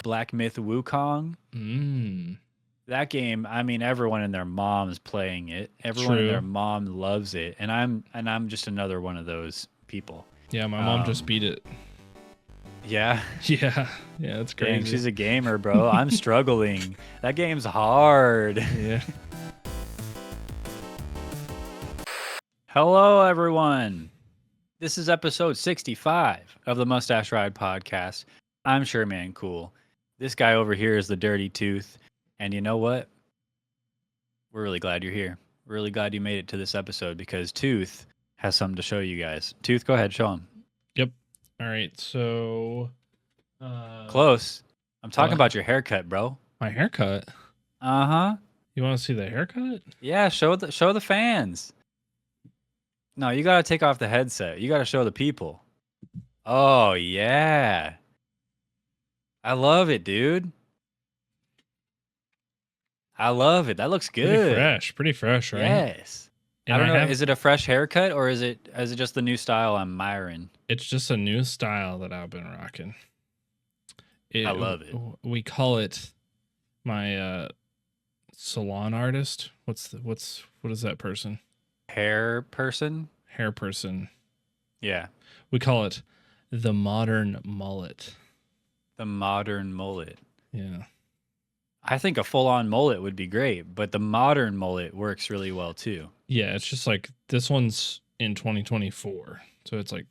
Black Myth Wukong. That game, I mean, everyone and their mom's playing it. Everyone and their True. mom loves it, and I'm just another one of those people. Yeah, my mom just beat it. Yeah. Yeah, it's crazy. Dang, she's a gamer, bro. I'm struggling. That game's hard. Yeah. Hello, everyone. This is episode 65 of the Mustache Ride podcast. I'm Sure Man Cool. This guy over here is the Dirty Tooth. And you know what? We're really glad you're here. We're really glad you made it to this episode because Tooth has something to show you guys. Tooth, go ahead, show him. Yep. All right, so... Close. I'm talking about your haircut, bro. My haircut? Uh-huh. You want to see the haircut? Yeah, show the fans. No, you gotta take off the headset. You gotta show the people. Oh, yeah. I love it, dude. I love it. That looks good. Pretty fresh, right? Yes. And I don't know. Is it a fresh haircut or is it just the new style I'm miring? It's just a new style that I've been rocking. I love it. We call it my salon artist. What is that person? Hair person? Hair person. Yeah. We call it the modern mullet. The modern mullet. Yeah. I think a full-on mullet would be great, but the modern mullet works really well too. Yeah, it's just like this one's in 2024. So it's like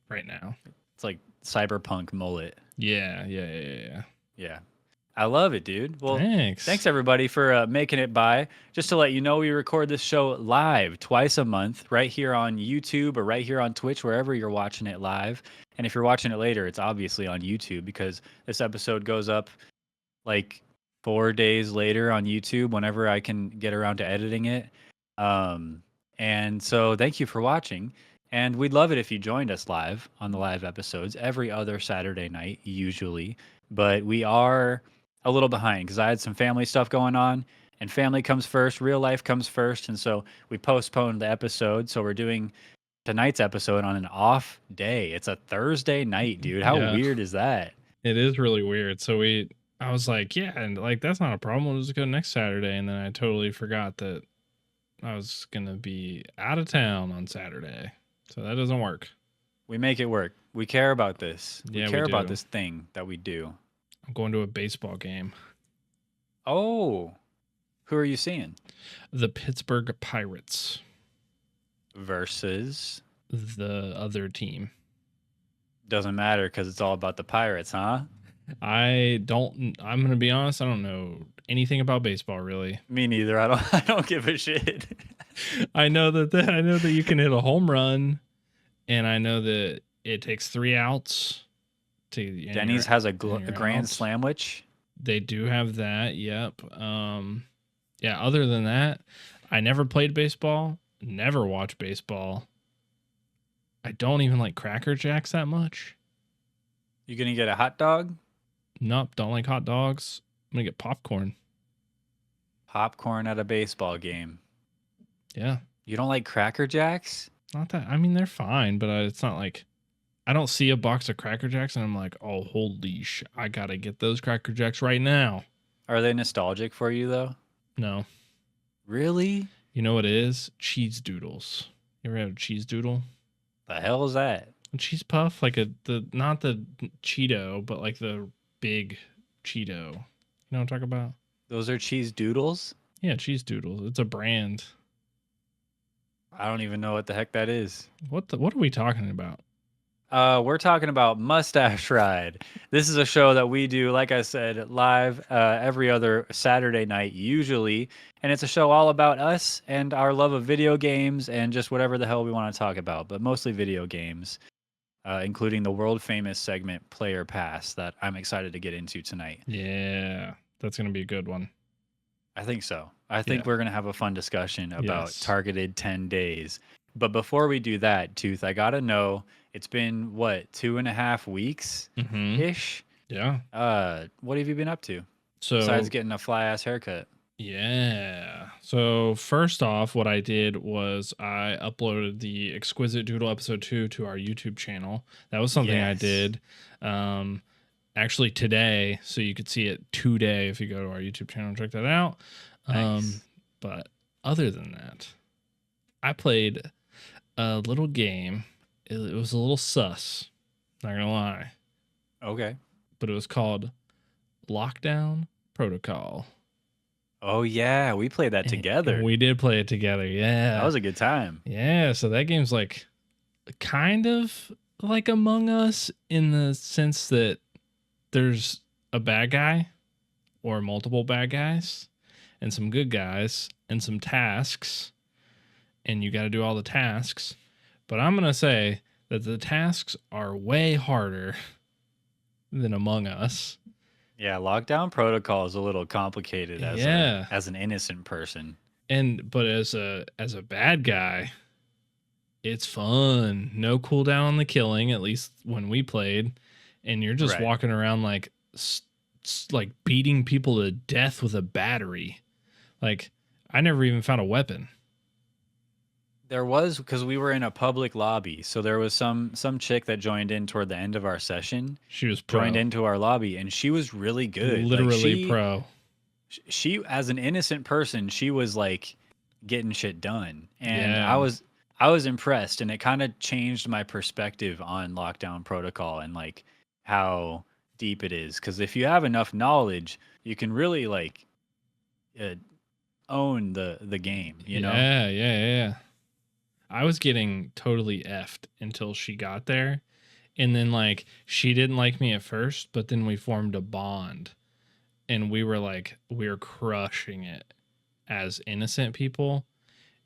right now. It's like cyberpunk mullet. Yeah. Yeah. I love it, dude. Well, thanks everybody for making it by. Just to let you know, we record this show live twice a month, right here on YouTube or right here on Twitch, wherever you're watching it live. And if you're watching it later, it's obviously on YouTube because this episode goes up like 4 days later on YouTube whenever I can get around to editing it. And so thank you for watching. And we'd love it if you joined us live on the live episodes every other Saturday night, usually. But we are a little behind because I had some family stuff going on, and family comes first, real life comes first. And so we postponed the episode. So we're doing tonight's episode on an off day. It's a Thursday night, dude. How weird is that? It is really weird. So I was like, yeah, and like that's not a problem. We'll just go next Saturday. And then I totally forgot that I was gonna be out of town on Saturday. So that doesn't work. We make it work. We care about this. We care do. about this thing that we do. I'm going to a baseball game. Oh, who are you seeing? The Pittsburgh Pirates. Versus? The other team. Doesn't matter because it's all about the Pirates, huh? I'm going to be honest, I don't know anything about baseball, really. Me neither. I don't give a shit. I know that you can hit a home run, and I know that it takes 3 outs. Denny's has a grand sandwich. They do have that. Yep. Yeah. Other than that, I never played baseball. Never watched baseball. I don't even like Cracker Jacks that much. You gonna get a hot dog? Nope. Don't like hot dogs. I'm gonna get popcorn. Popcorn at a baseball game. Yeah. You don't like Cracker Jacks? Not that. I mean, they're fine, but it's not like I don't see a box of Cracker Jacks and I'm like, oh, holy shit, I gotta get those Cracker Jacks right now. Are they nostalgic for you though? No. Really? You know what it is? Cheese doodles. You ever have a cheese doodle? The hell is that? A cheese puff, like not the Cheeto, but like the big Cheeto. You know what I'm talking about? Those are cheese doodles? Yeah, cheese doodles. It's a brand. I don't even know what the heck that is. What are we talking about? We're talking about Mustache Ride. This is a show that we do, like I said, live every other Saturday night, usually. And it's a show all about us and our love of video games and just whatever the hell we want to talk about, but mostly video games, including the world-famous segment Player Pass that I'm excited to get into tonight. Yeah, that's going to be a good one. I think so. I think we're going to have a fun discussion about targeted 10 days. But before we do that, Tooth, I got to know, it's been, what, 2.5 weeks-ish? Yeah. What have you been up to? So besides getting a fly-ass haircut? Yeah. So first off, what I did was I uploaded the Exquisite Doodle episode 2 to our YouTube channel. That was something I did. actually today, so you could see it today if you go to our YouTube channel and check that out. Nice. But other than that, I played a little game. It was a little sus, not gonna lie, Okay. but it was called Lockdown Protocol. Oh yeah, we played that And together. we did play it together. That Yeah. was a good time. Yeah. So that game's like kind of like Among Us in the sense that there's a bad guy or multiple bad guys and some good guys and some tasks, and you got to do all the tasks. But I'm going to say that the tasks are way harder than Among Us. Yeah, lockdown protocol is a little complicated Yeah. as an innocent person. But as a bad guy, it's fun. No cooldown on the killing, at least when we played, and you're just Right. walking around like like beating people to death with a battery. Like I never even found a weapon. There was, because we were in a public lobby, so there was some chick that joined in toward the end of our session, She was pro. joined into our lobby, and she was really good. Like Literally pro. she as an innocent person, she was like getting shit done, and Yeah. I was impressed, and it kind of changed my perspective on lockdown protocol and like how deep it is. Because if you have enough knowledge, you can really like uh, own the game. You know? Yeah. I was getting totally effed until she got there. And then like she didn't like me at first, but then we formed a bond and we were crushing it as innocent people.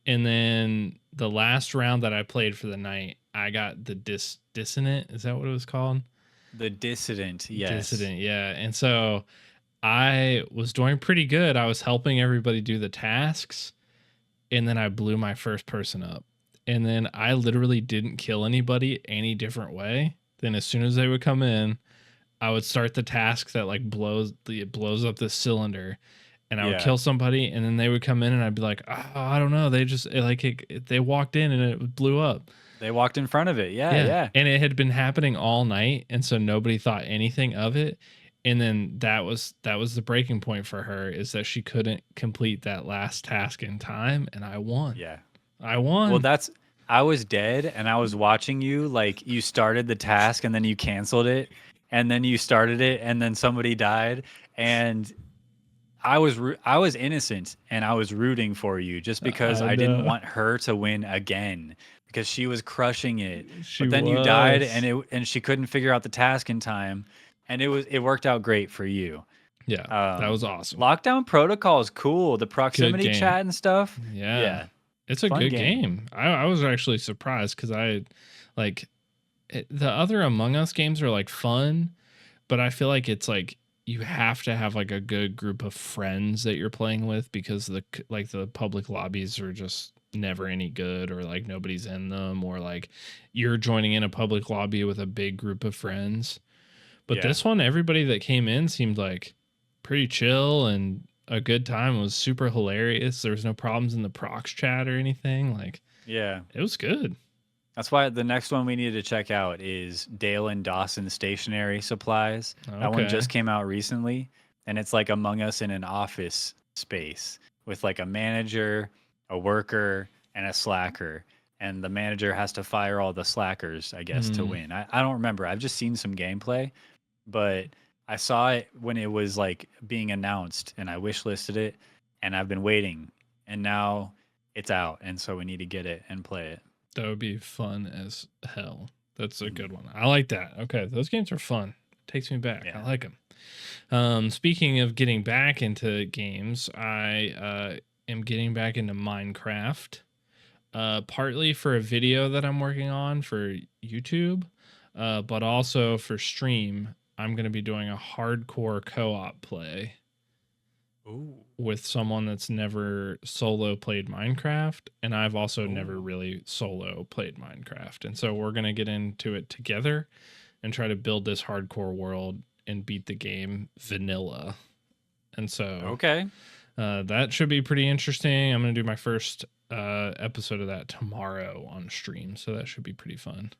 And then the last round that I played for the night, I got the dissonant. Is that what it was called? The dissident, yes. Dissident, yeah. And so I was doing pretty good. I was helping everybody do the tasks, and then I blew my first person up. And then I literally didn't kill anybody any different way. Then as soon as they would come in, I would start the task that like blows up this cylinder, and I would kill somebody, and then they would come in, and I'd be like, oh, I don't know, they just they walked in and it blew up. They walked in front of it. Yeah. And it had been happening all night, and so nobody thought anything of it. And then that was the breaking point for her, is that she couldn't complete that last task in time, and I won. Yeah. I won. Well, I was dead, and I was watching you. Like, you started the task, and then you canceled it, and then you started it, and then somebody died, and I was innocent, and I was rooting for you just because I didn't want her to win again, because she was crushing it. But then you died, and she couldn't figure out the task in time, and it worked out great for you. Yeah, that was awesome. Lockdown Protocol is cool. The proximity chat and stuff. Yeah. It's a good game. I was actually surprised because the other Among Us games are like fun, but I feel like it's like you have to have like a good group of friends that you're playing with, because the public lobbies are just never any good, or like nobody's in them, or like you're joining in a public lobby with a big group of friends. But this one, everybody that came in seemed like pretty chill and a good time. It was super hilarious. There was no problems in the prox chat or anything. Like, yeah, it was good. That's why the next one we need to check out is Dale and Dawson Stationery Supplies. Okay. That one just came out recently, and it's like Among Us in an office space with like a manager, a worker, and a slacker. And the manager has to fire all the slackers, I guess, to win. I don't remember. I've just seen some gameplay, but I saw it when it was like being announced, and I wishlisted it, and I've been waiting, and now it's out, and so we need to get it and play it. That would be fun as hell. That's a good one. I like that. Okay, those games are fun. Takes me back. I like them. Speaking of getting back into games, I am getting back into Minecraft. Partly for a video that I'm working on for YouTube, but also for stream. I'm going to be doing a hardcore co-op play. Ooh. With someone that's never solo played Minecraft, and I've also never really solo played Minecraft. And so we're going to get into it together and try to build this hardcore world and beat the game vanilla. And so that should be pretty interesting. I'm going to do my first episode of that tomorrow on stream, so that should be pretty fun.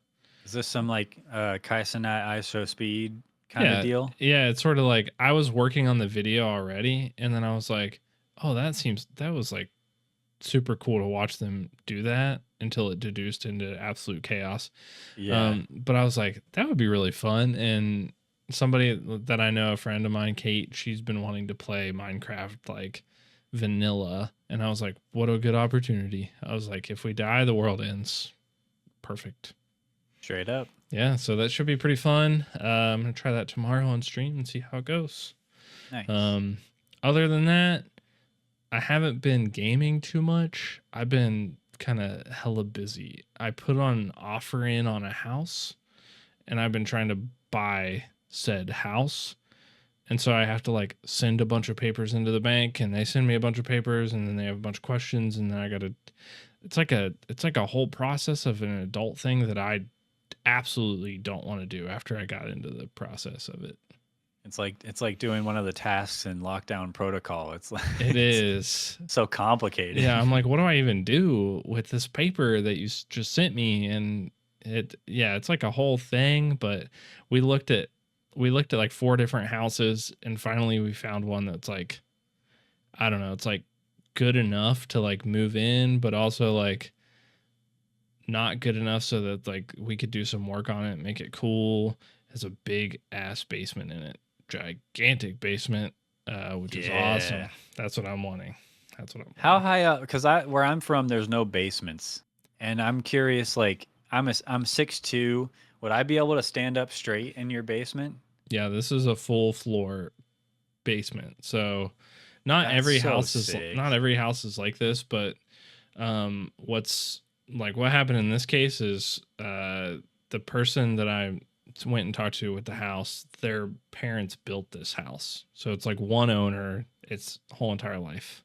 Is this some like Kaizenat ISO speed kind of deal. Yeah, it's sort of like I was working on the video already, and then I was like, oh, that was like super cool to watch them do that until it deduced into absolute chaos. Yeah. But I was like, that would be really fun. And somebody that I know, a friend of mine, Kate, she's been wanting to play Minecraft like vanilla. And I was like, what a good opportunity. I was like, if we die, the world ends. Perfect. Straight up. Yeah, so that should be pretty fun. I'm gonna try that tomorrow on stream and see how it goes. Nice. Other than that, I haven't been gaming too much. I've been kind of hella busy. I put on an offer in on a house, and I've been trying to buy said house. And so I have to like send a bunch of papers into the bank, and they send me a bunch of papers, and then they have a bunch of questions, and then I gotta. It's like a whole process of an adult thing that I absolutely don't want to do after I got into the process of it. It's like doing one of the tasks in Lockdown Protocol. It's like It is so complicated. Yeah, I'm like, what do I even do with this paper that you just sent me? And it's like a whole thing. But we looked at like 4 different houses, and finally we found one that's like, I don't know, it's like good enough to like move in, but also like not good enough so that like we could do some work on it, make it cool. It has a big ass basement in it, gigantic basement, which is awesome. That's what I'm wanting. How high up? Because where I'm from, there's no basements, and I'm curious. Like I'm 6'2". Would I be able to stand up straight in your basement? Yeah, this is a full floor basement. So not That's every so house sick. not every house is like this, but what happened in this case is the person that I went and talked to with the house, their parents built this house. So it's like one owner, its whole entire life.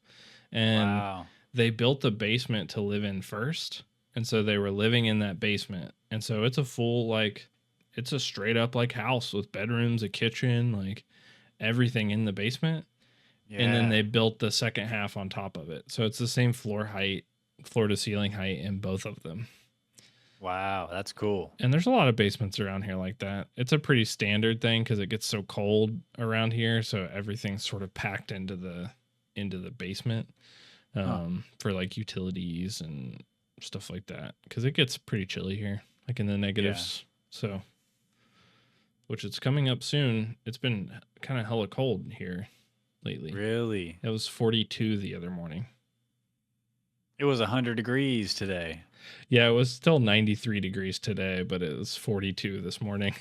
And Wow. they built the basement to live in first. And so they were living in that basement. And so it's a full, like, it's a straight up like house with bedrooms, a kitchen, like everything in the basement. Yeah. And then they built the second half on top of it. So it's the same floor to ceiling height in both of them. Wow, that's cool. And there's a lot of basements around here like that. It's a pretty standard thing because it gets so cold around here, so everything's sort of packed into the basement for like utilities and stuff like that. Because it gets pretty chilly here, like in the negatives. Yeah. So, which it's coming up soon. It's been kind of hella cold here lately. Really? It was 42 the other morning. It was 100 degrees today. Yeah, it was still 93 degrees today, but it was 42 this morning.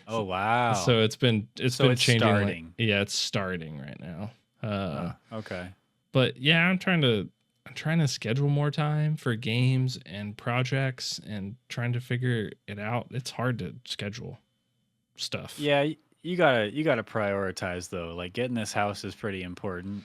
Oh wow! So it's been changing. Starting. It's starting right now. Okay. But yeah, I'm trying to schedule more time for games and projects and trying to figure it out. It's hard to schedule stuff. Yeah, you gotta prioritize though. Like getting this house is pretty important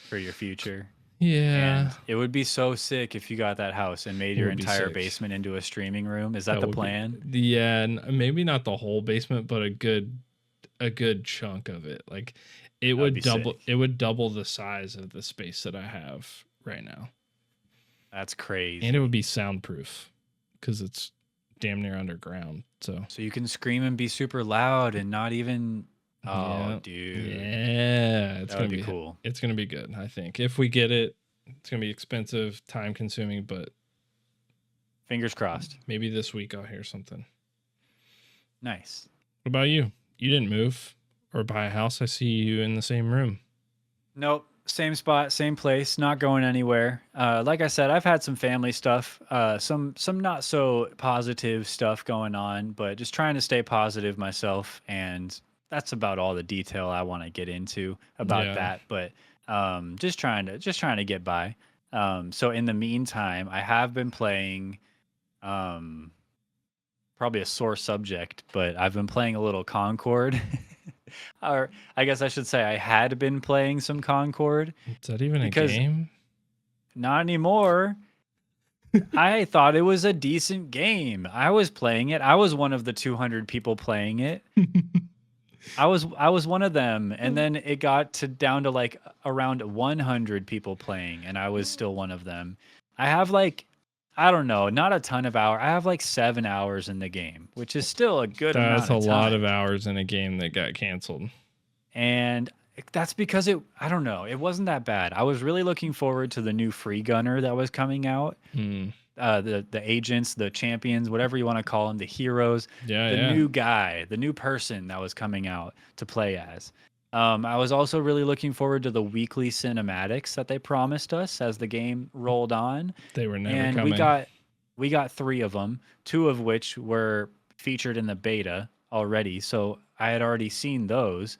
for your future. Yeah. And it would be so sick if you got that house and made your entire basement into a streaming room. Is that the plan? Yeah, maybe not the whole basement, but a good chunk of it. Like it would double the size of the space that I have right now. That's crazy. And it would be soundproof because it's damn near underground. So you can scream and be super loud and not even. Oh, yeah. Dude. Yeah. It's going to be cool. It's going to be good, I think. If we get it, it's going to be expensive, time consuming, but fingers crossed. Maybe this week I'll hear something. Nice. What about you? You didn't move or buy a house. I see you in the same room. Nope. Same spot, same place, not going anywhere. Like I said, I've had some family stuff, some not so positive stuff going on, but just trying to stay positive myself, and that's about all the detail I want to get into about that. But just trying to get by. So in the meantime, I have been playing probably a sore subject, but I've been playing a little Concord. Or I guess I should say I had been playing some Concord. Is that even a game? Not anymore. I thought it was a decent game. I was playing it. I was one of the 200 people playing it. I was one of them, and then it got down to like around 100 people playing, and I was still one of them. I have like I don't know, not a ton of hours. I have like 7 hours in the game, which is still a good That's amount a of lot of time. hours in a game that got canceled. And that's because I don't know, it wasn't that bad. I was really looking forward to the new free gunner that was coming out. Hmm. The agents, the champions, whatever you want to call them, the heroes, Yeah, the yeah. new guy, the new person that was coming out to play as. I was also really looking forward to the weekly cinematics that they promised us as the game rolled on, They were never and coming. we got three of them, two of which were featured in the beta already. So I had already seen those.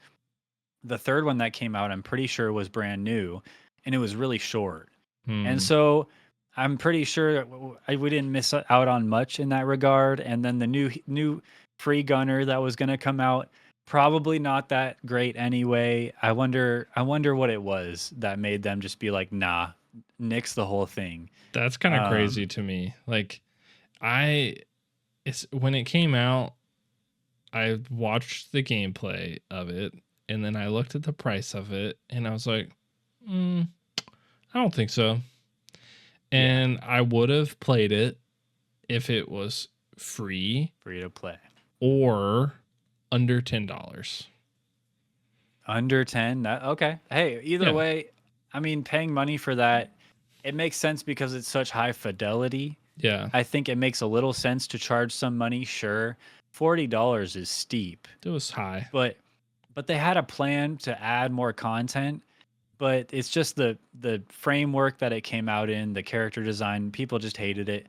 The third one that came out, I'm pretty sure was brand new, and it was really short. And Hmm. so I'm pretty sure we didn't miss out on much in that regard. And then the new free gunner that was going to come out, probably not that great anyway. I wonder what it was that made them just be like, nah, nix the whole thing. That's kind of crazy Um, to me. Like, I, it's when it came out, I watched the gameplay of it, and then I looked at the price of it, and I was like, mm, I don't think so. yeah, And I would have played it if it was free free to play. or under $10. Under 10, that okay. Hey, either Yeah, way, I mean, paying money for that, it makes sense because it's such high fidelity. yeah, I think it makes a little sense to charge some money, sure. $40 is steep, it was high. but they had a plan to add more content, but it's just the framework that it came out in, the character design, people just hated it.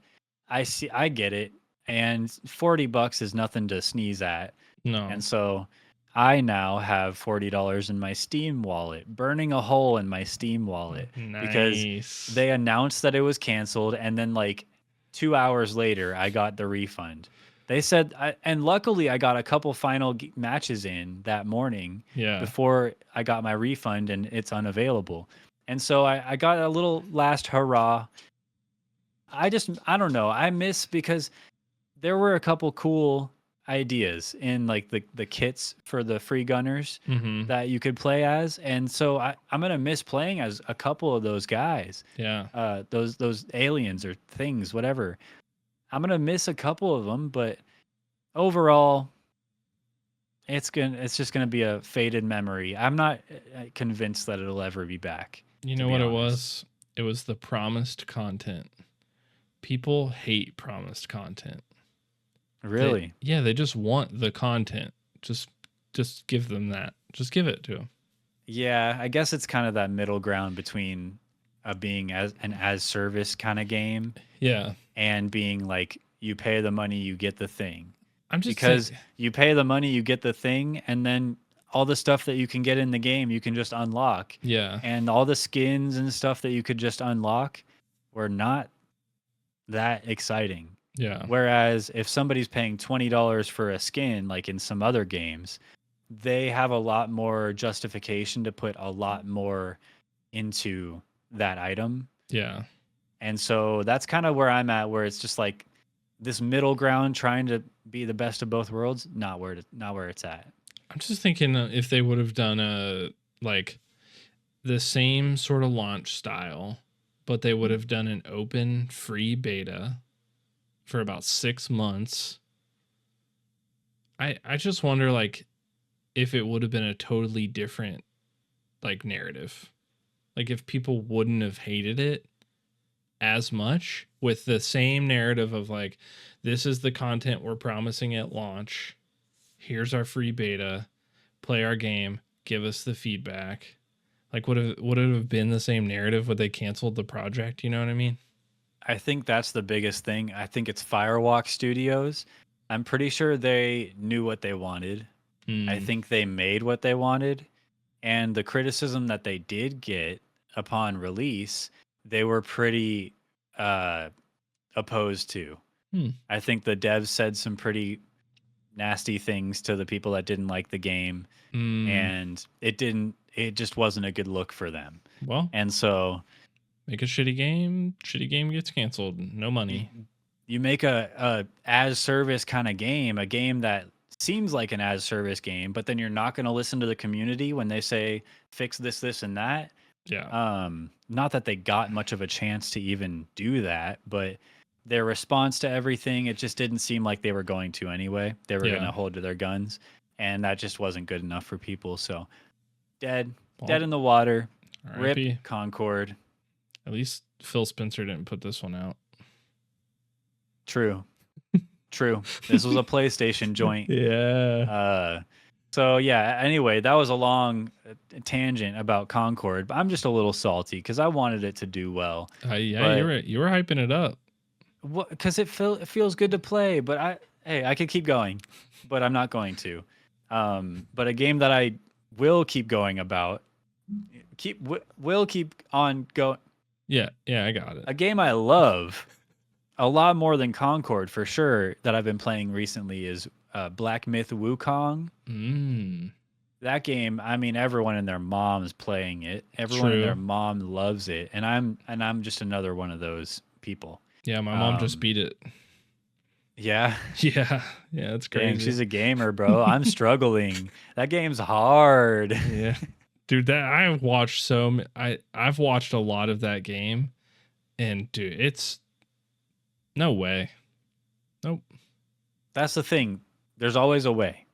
I get it. And $40 is nothing to sneeze at. No, And so I now have $40 in my Steam wallet, burning a hole in my Steam wallet because nice. they announced that it was canceled. And then, like, 2 hours later, I got the refund. They said, and luckily, I got a couple final matches in that morning Yeah, before I got my refund and it's unavailable. And so I got a little last hurrah. I don't know. I miss because there were a couple cool ideas in like the kits for the free gunners mm-hmm. that you could play as, and so I'm gonna miss playing as a couple of those guys, Yeah. those aliens or things, whatever. I'm gonna miss a couple of them, but overall, it's just gonna be a faded memory. I'm not convinced that it'll ever be back, You to know be what it honest. was? It was the promised content. People hate promised content. Really. They just want the content. Just give them that. Just give it to them. Yeah, I guess it's kind of that middle ground between being as an as service kind of game Yeah. and being like you pay the money, you get the thing. I'm just saying, Because you pay the money, you get the thing, and then all the stuff that you can get in the game, you can just unlock. yeah. And all the skins and stuff that you could just unlock were not that exciting. Yeah. Whereas if somebody's paying $20 for a skin, like in some other games, they have a lot more justification to put a lot more into that item. Yeah. And so that's kind of where I'm at, where it's just like this middle ground trying to be the best of both worlds, not where it's at. I'm just thinking if they would have done a like the same sort of launch style, but they would have done an open free beta for about 6 months. I just wonder like if it would have been a totally different like narrative. Like if people wouldn't have hated it as much with the same narrative of like this is the content we're promising at launch. Here's our free beta. Play our game, give us the feedback. Like would it have been the same narrative would they canceled the project, you know what I mean? I think that's the biggest thing. I think it's Firewalk Studios. I'm pretty sure they knew what they wanted. I Mm, think they made what they wanted. And the criticism that they did get upon release, they were pretty uh, opposed to. hmm. I think the devs said some pretty nasty things to the people that didn't like the game, Mm, and it just wasn't a good look for them. well, And so make a shitty game gets canceled, no you, money. you make a as service kind of game, a game that seems like an as service game, but then you're not going to listen to the community when they say fix this and that. Yeah. Not that they got much of a chance to even do that, but their response to everything, it just didn't seem like they were going to anyway. They were going Yeah. to hold to their guns, and that just wasn't good enough for people. So dead, Well, dead in the water. Rip R.I.P. Concord. At least Phil Spencer didn't put this one out. True, true. This was a PlayStation joint. Yeah. So yeah. Anyway, that was a long tangent about Concord, but I'm just a little salty because I wanted it to do well. Yeah, But you were hyping it up. because it feels good to play, but I could keep going, but I'm not going to. But a game that I will keep going about, will keep on go. Yeah, I got it. A game I love a lot more than Concord for sure that I've been playing recently is Black Myth Wukong. That game, I mean, everyone and their mom's playing it. Everyone and their True. mom loves it, and I'm just another one of those people. Yeah, my mom just beat it. Yeah. Yeah, it's crazy. Dang, she's a gamer, bro. I'm struggling. That game's hard. Yeah, dude, that I've watched I've watched a lot of that game, and dude, it's no way. Nope. That's the thing. There's always a way.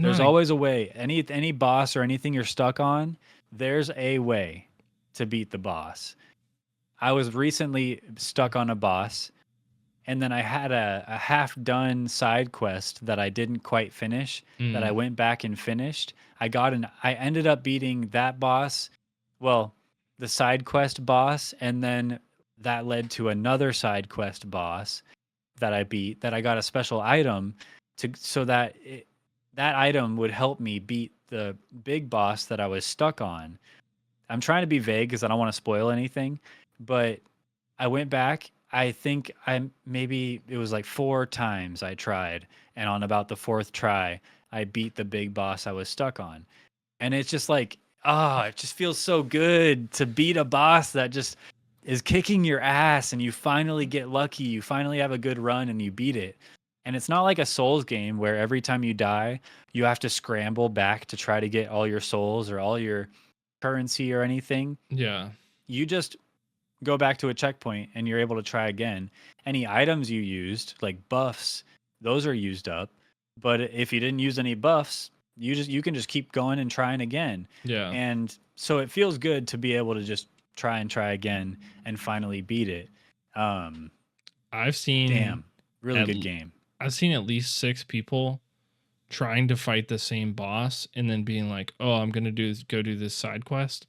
There's always a way. Any boss or anything you're stuck on, there's a way to beat the boss. I was recently stuck on a boss, and then I had a half done side quest that I didn't quite finish that I went back and finished. I ended up beating that boss, well, the side quest boss, and then that led to another side quest boss that I beat, that I got a special item so that that item would help me beat the big boss that I was stuck on. I'm trying to be vague because I don't want to spoil anything, but I went back. I think maybe it was like 4 times I tried, and on about the 4th try, I beat the big boss I was stuck on. And it's just like, it just feels so good to beat a boss that just is kicking your ass, and you finally get lucky. You finally have a good run and you beat it. And it's not like a Souls game where every time you die, you have to scramble back to try to get all your souls or all your currency or anything. Yeah. You just go back to a checkpoint and you're able to try again. Any items you used, like buffs, those are used up. But if you didn't use any buffs, you can just keep going and trying again. Yeah. And so it feels good to be able to just try and try again and finally beat it. I've seen really good game. I've seen at least 6 people trying to fight the same boss and then being like, "Oh, I'm going to go do this side quest."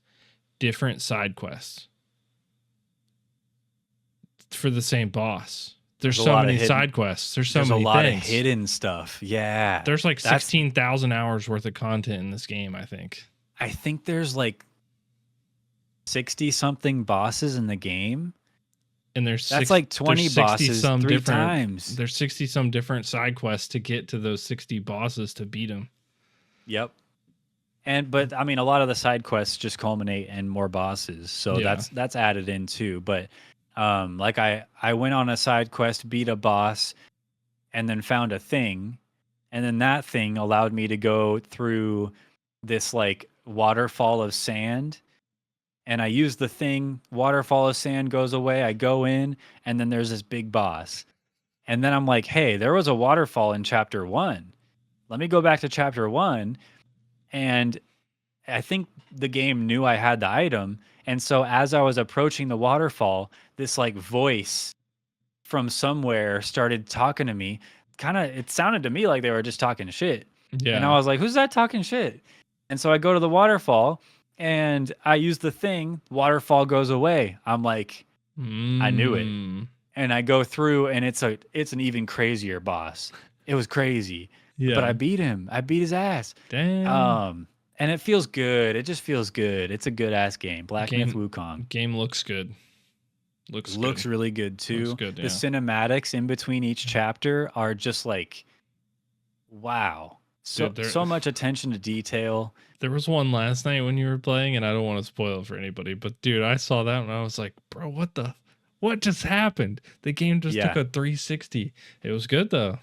Different side quests for the same boss. There's so many side quests. There's so many a lot things. of hidden stuff. Yeah. There's like 16,000 hours worth of content in this game, I think. I think there's like 60 something bosses in the game. And that's like 20 bosses 3 times. There's 60 some different side quests to get to those 60 bosses to beat them. Yep. But I mean, a lot of the side quests just culminate in more bosses, so that's added in too. But like I went on a side quest, beat a boss, and then found a thing, and then that thing allowed me to go through this like waterfall of sand. And I use the thing, waterfall of sand goes away, I go in, and then there's this big boss. And then I'm like, hey, there was a waterfall in chapter 1. Let me go back to chapter 1. And I think the game knew I had the item. And so as I was approaching the waterfall, this like voice from somewhere started talking to me. It sounded to me like they were just talking shit. Yeah. And I was like, who's that talking shit? And so I go to the waterfall, and I use the thing, waterfall goes away. I'm like, I knew it. And I go through, and it's an even crazier boss. It was crazy. Yeah. But I beat him. I beat his ass. Damn. And it feels good. It just feels good. It's a good ass game. Black Myth Wukong. Game looks good. Looks really good too. Looks good, yeah. The cinematics in between each chapter are just like, wow. So much attention to detail. There was one last night when you were playing, and I don't want to spoil it for anybody, but dude, I saw that and I was like, bro, what just happened? The game just took a 360. It was good though.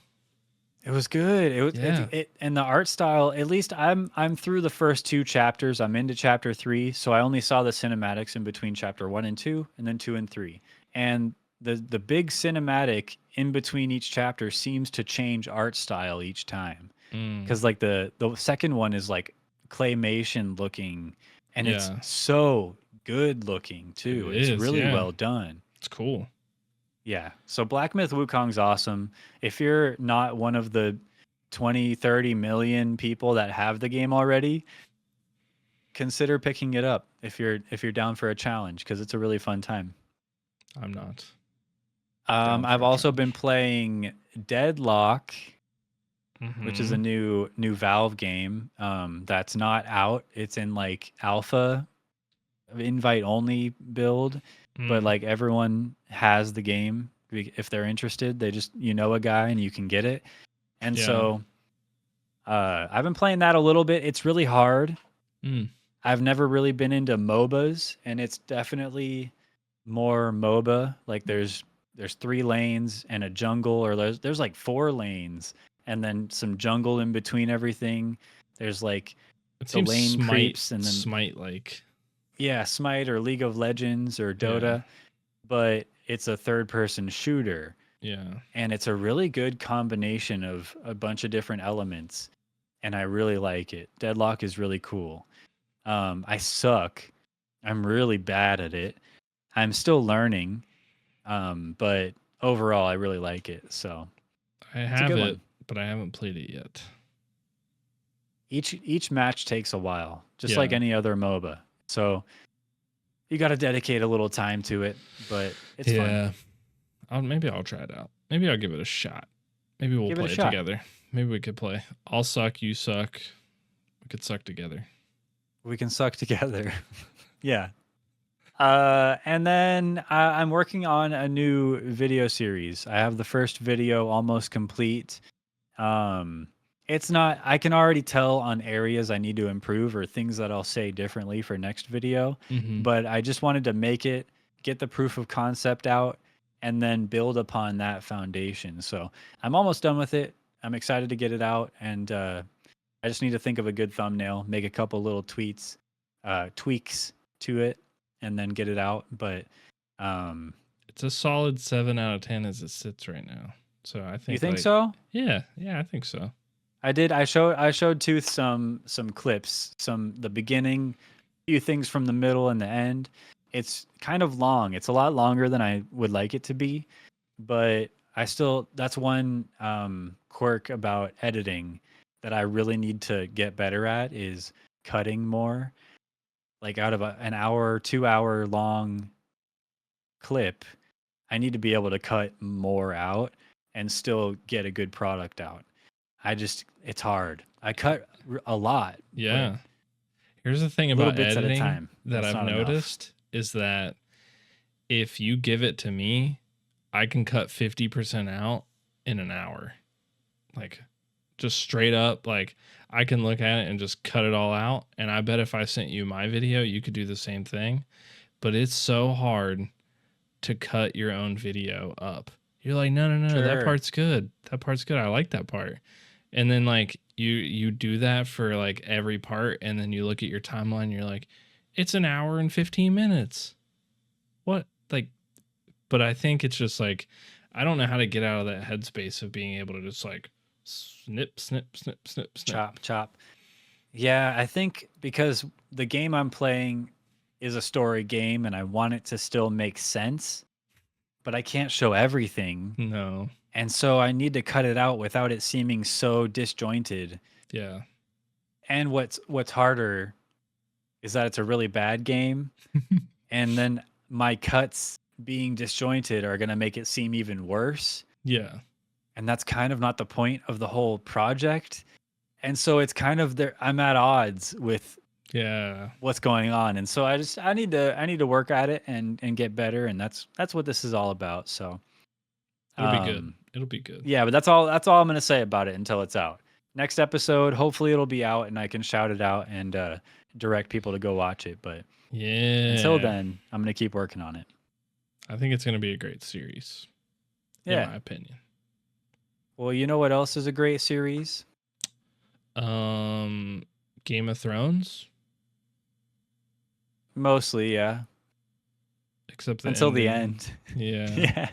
It was good. And the art style, at least I'm through the first 2 chapters. I'm into chapter 3, so I only saw the cinematics in between chapter 1 and 2, and then 2 and 3. And the big cinematic in between each chapter seems to change art style each time. Mm, Because like the second one is like claymation looking, and it's yeah, so good looking it too. It's is. really Yeah, well done. it's cool. Yeah. So Black Myth Wukong's awesome. If you're not one of the 20, 30 million people that have the game already, consider picking it up if you're down for a challenge because it's a really fun time. I'm not down I've for a also been challenge. playing Deadlock, which is Mm-hmm. a new Valve game that's not out. It's in like alpha invite only build, but Mm, like everyone has the game. If they're interested, they just a guy and you can get it. And yeah. so I've been playing that a little bit. It's really hard. Mm, I've never really been into MOBAs, and it's definitely more MOBA. Like there's 3 lanes and a jungle, or there's like 4 lanes, and then some jungle in between everything. There's like it the seems lane creeps, and then Smite like. yeah, Smite or League of Legends or Yeah, Dota, but it's a third person shooter, yeah. and it's a really good combination of a bunch of different elements, and I really like it. Deadlock is really cool. I suck. I'm really bad at it. I'm still learning, but overall, I really like it. So I it's a have good it, one. but I haven't played it yet. Each match takes a while, just like Yeah, any other MOBA. So you got to dedicate a little time to it, but it's fun. yeah. Maybe I'll try it out. Maybe I'll give it a shot. Maybe we'll Give it a play it shot. together. Maybe we could play. I'll suck, you suck. We could suck together. We can suck together. Yeah. And then I'm working on a new video series. I have the first video almost complete. Um, it's not, I can already tell on areas I need to improve or things that I'll say differently for next video, Mm-hmm. but I just wanted to make it, get the proof of concept out, and then build upon that foundation. So I'm almost done with it. I'm excited to get it out, and I just need to think of a good thumbnail, make a couple little tweaks to it, and then get it out. But um, It's a solid 7 out of 10 as it sits right now. So I you think think like, so? yeah, I think so. I did. I showed Tooth some clips, some the beginning, few things from the middle and the end. It's kind of long. It's a lot longer than I would like it to be, but I still that's one quirk about editing that I really need to get better at is cutting more. Like out of an hour, 2 hour long clip, I need to be able to cut more out and still get a good product out. It's hard. I cut a lot, but Yeah. Here's the thing little about bits at a editing time, and that it's I've not enough. noticed is that if you give it to me, I can cut 50% out in an hour. Like just straight up, like I can look at it and just cut it all out. And I bet if I sent you my video, you could do the same thing. But it's so hard to cut your own video up. You're like, no, no, no, that Sure. part's good. That part's good. I like that part. And then like you do that for like every part, and then you look at your timeline, and you're like, it's an hour and 15 minutes. What? Like, but I think it's just like I don't know how to get out of that headspace of being able to just like snip, snip, snip, snip, snip. Chop, chop. Yeah, I think because the game I'm playing is a story game and I want it to still make sense, but I can't show everything. No. And so I need to cut it out without it seeming so disjointed. Yeah. And what's harder is that it's a really bad game, and then my cuts being disjointed are going to make it seem even worse, Yeah. and that's kind of not the point of the whole project. And so it's kind of there, I'm at odds with Yeah. what's going on, and so I need to work at it and get better, and that's what this is all about. So It'll be good. um It'll be good. yeah, but that's all I'm going to say about it until it's out. Next episode, hopefully it'll be out and I can shout it out and direct people to go watch it, but until Yeah. then, I'm going to keep working on it. I think it's going to be a great series, in Yeah. my opinion. Well, you know what else is a great series? Game of Thrones, Mostly, yeah. except the until the ending. end. Yeah. Yeah.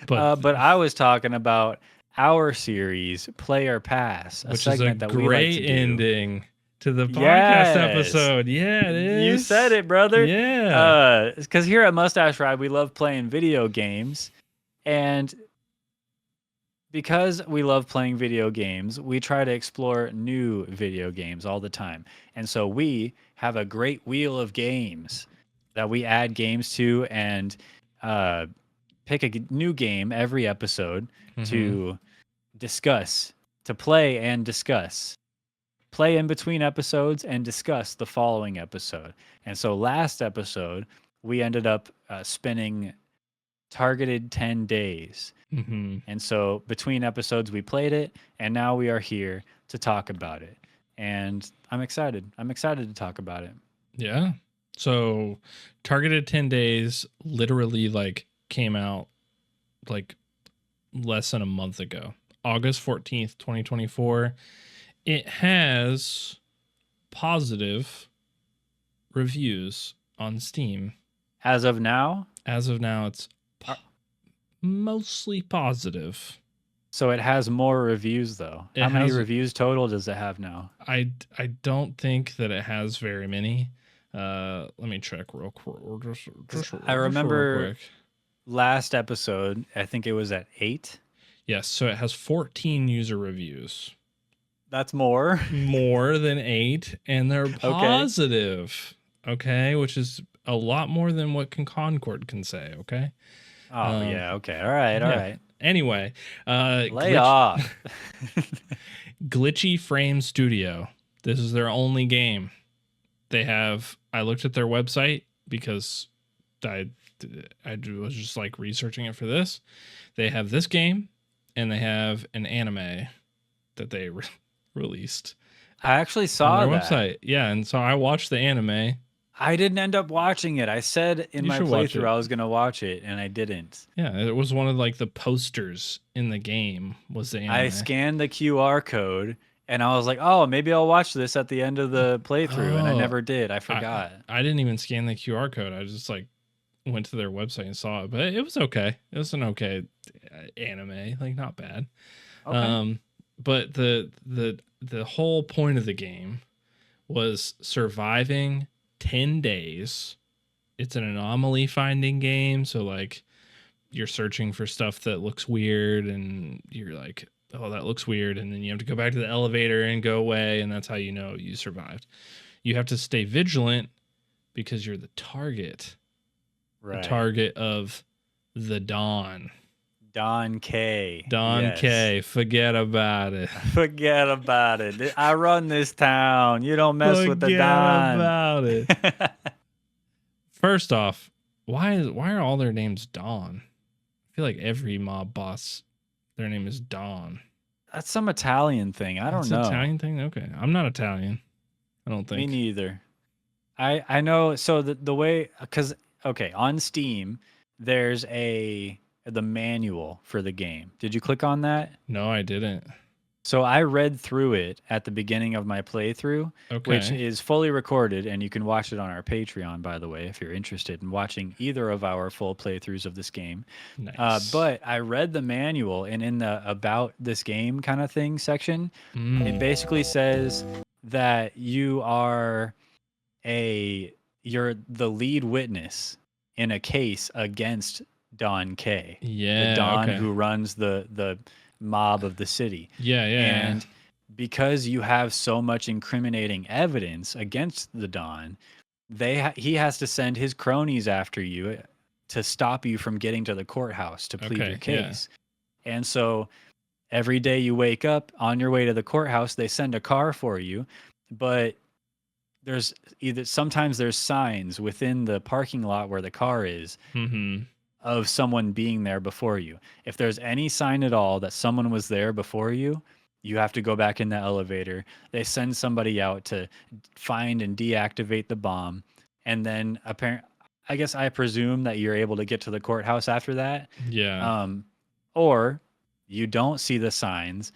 But But I was talking about our series, Player Pass, a which is a segment that we like to great do. ending to the podcast Yes. episode. Yeah, it You is. said it, brother. Yeah. Because here at Mustache Ride, we love playing video games. And because we love playing video games, we try to explore new video games all the time. And so we have a great wheel of games that we add games to and uh, pick a new game every episode Mm-hmm. to discuss, to play and discuss. Play in between episodes and discuss the following episode. And so last episode, we ended up spinning targeted 10 days. Mm-hmm. And so between episodes, we played it, and now we are here to talk about it. And I'm excited. I'm excited to talk about it. Yeah. So targeted 10 days literally like came out like less than a month ago. August 14th, 2024. It has positive reviews on Steam. As of now, As of now, it's mostly positive. so it has more reviews though. It How many has- reviews total does it have now? I don't think that it has very many. Let me check real quick. I remember last episode, I think it was at 8. Yes, so it has 14 user reviews. That's more. More than 8, and they're positive. Okay, which is a lot more than what Concord can say. Okay. Oh yeah. Okay. All right. All right. Anyway, Lay off. Glitchy Frame Studio. This is their only game. They have. I looked at their website because I was just like researching it for this. They have this game, and they have an anime that they released. I actually saw on their that. website. Yeah, and so I watched the anime. I didn't end up watching it. I said in my playthrough I was gonna watch it, and I didn't. Yeah, it was one of like the posters in the game. Was the anime? I scanned the QR code, and I was like, "Oh, maybe I'll watch this at the end of the playthrough," and I never did. I forgot. I didn't even scan the QR code. I just like went to their website and saw it, but it was okay. It was an okay anime, like not bad. Okay. But the whole point of the game was surviving 10 days. It's an anomaly finding game, so like you're searching for stuff that looks weird and you're like, oh, that looks weird, and then you have to go back to the elevator and go away, and that's how you know you survived. You have to stay vigilant because you're the target. Right. The target of the Dawn. Don K. Don K. Forget about it. Forget about it. I run this town. You don't mess with the Don. About it. First off, why are all their names Don? I feel like every mob boss, their name is Don. That's some Italian thing. I don't know. Italian thing? Okay. I'm not Italian. I don't think. Me neither. I know. So the way, because, okay, on Steam, there's the manual for the game. Did you click on that? No, I didn't. So I read through it at the beginning of my playthrough, which is fully recorded, and you can watch it on our Patreon, by the way, if you're interested in watching either of our full playthroughs of this game. Nice. But I read the manual, and in the about this game kind of thing section, it basically says that you're the lead witness in a case against Don K. Yeah. The Don who runs the mob of the city. Yeah. And because you have so much incriminating evidence against the Don, he has to send his cronies after you to stop you from getting to the courthouse to plead your case. Yeah. And so every day you wake up on your way to the courthouse, they send a car for you, but sometimes there's signs within the parking lot where the car is. Of someone being there before you. If there's any sign at all that someone was there before you, you have to go back in the elevator. They send somebody out to find and deactivate the bomb. And then I presume that you're able to get to the courthouse after that. Yeah. Or you don't see the signs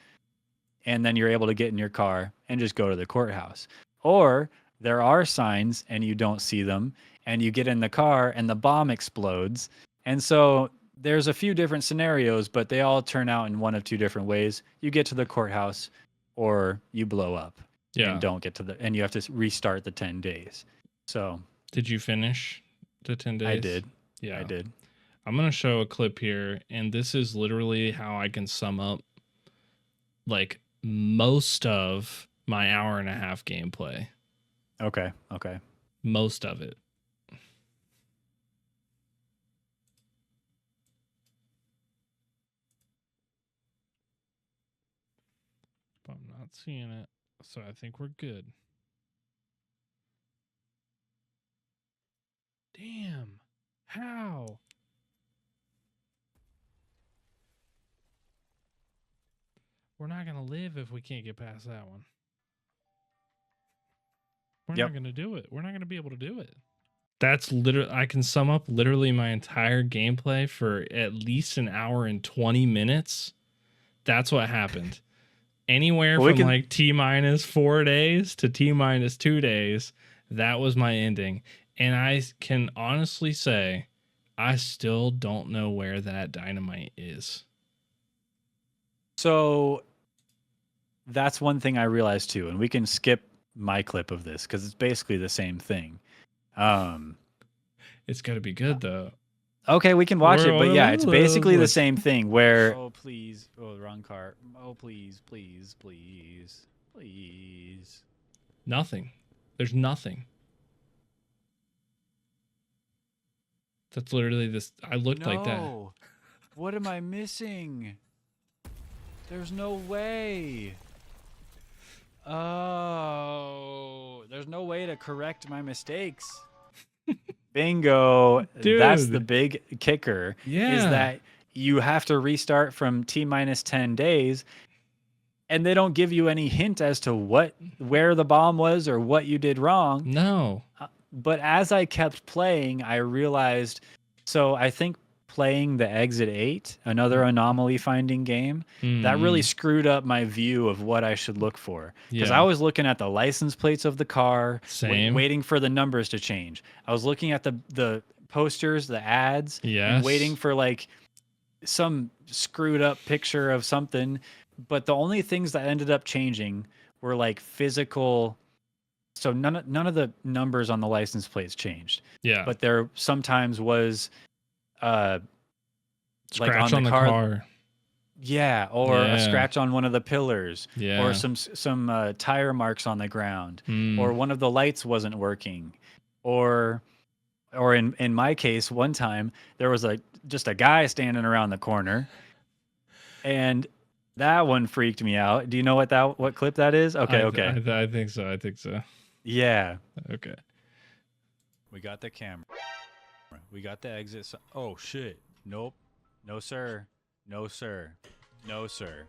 and then you're able to get in your car and just go to the courthouse. Or there are signs and you don't see them, and you get in the car and the bomb explodes. And so there's a few different scenarios, but they all turn out in one of two different ways. You get to the courthouse or you blow up and Yeah. don't get to and you have to restart the 10 days. So Did you finish the 10 days? I did. Yeah. I did. I'm going to show a clip here, and this is literally how I can sum up like most of my hour and a half gameplay. Okay. Okay. Most of it. But I'm not seeing it, so I think we're good. Damn. How? We're not going to live if we can't get past that one. We're Yep. not going to do it. We're not going to be able to do it. That's literally, I can sum up literally my entire gameplay for at least an hour and 20 minutes. That's what happened. Anywhere Well, from like T-4 days to T-2 days, that was my ending. And I can honestly say, I still don't know where that dynamite is. So that's one thing I realized too, and we can skip my clip of this because it's basically the same thing. It's got to be good though. Okay, we can watch it, but yeah, it's basically the same thing where Oh, please. Oh, the wrong car. Oh, please, please, please, please. Nothing. There's nothing. That's literally this. I looked like that. What am I missing? There's no way. Oh, there's no way to correct my mistakes. Bingo. Dude. That's the big kicker. Yeah. Is that you have to restart from T-10 days, and they don't give you any hint as to where the bomb was or what you did wrong. No. But as I kept playing, I realized, so I think playing the Exit 8, another anomaly finding game, that really screwed up my view of what I should look for. Because I was looking at the license plates of the car, waiting for the numbers to change. I was looking at the posters, the ads, and waiting for like some screwed up picture of something. But the only things that ended up changing were like physical. So none of the numbers on the license plates changed. Yeah. But there sometimes was scratch like on the car. Yeah, or a scratch on one of the pillars. Yeah. Or some tire marks on the ground. Or one of the lights wasn't working. Or in my case, one time there was just a guy standing around the corner. And that one freaked me out. Do you know what clip that is? Okay, okay. I think so. I think so. Yeah. Okay. We got the camera. We got the exit. Oh, shit. Nope. No, sir. No, sir. No, sir.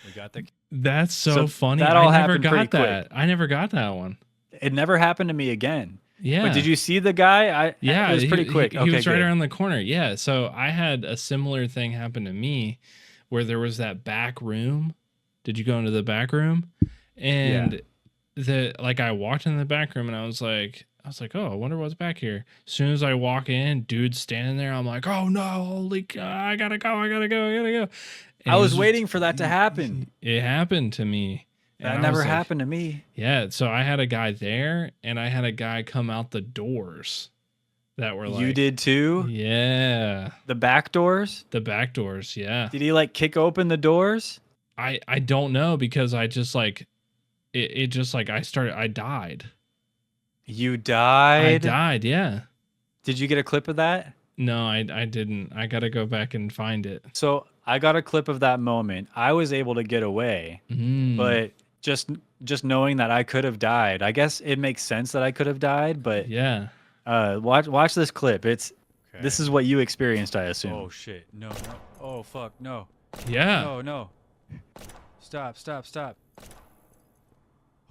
We got the. That's so funny. That all I never happened got pretty that. quick. I never got that one. It never happened to me again. Yeah. But did you see the guy? Yeah. It was pretty quick. He was right around the corner. Yeah. So I had a similar thing happen to me where there was that back room. Did you go into the back room? And I walked in the back room and I was like, oh, I wonder what's back here. As soon as I walk in, dude's standing there. I'm like, oh no, holy God, I gotta go. And I was waiting for that to happen. It happened to me. That never happened to me. Yeah. So I had a guy there and I had a guy come out the doors that were like. You did too? Yeah. The back doors? The back doors, yeah. Did he like kick open the doors? I don't know because I just like it just like I died. You died? I died, yeah. Did you get a clip of that? No, I didn't. I got to go back and find it. So I got a clip of that moment. I was able to get away, but just knowing that I could have died, I guess it makes sense that I could have died, but yeah. Watch this clip. This is what you experienced, I assume. Oh shit. No. Oh fuck, no. Yeah. No. Stop.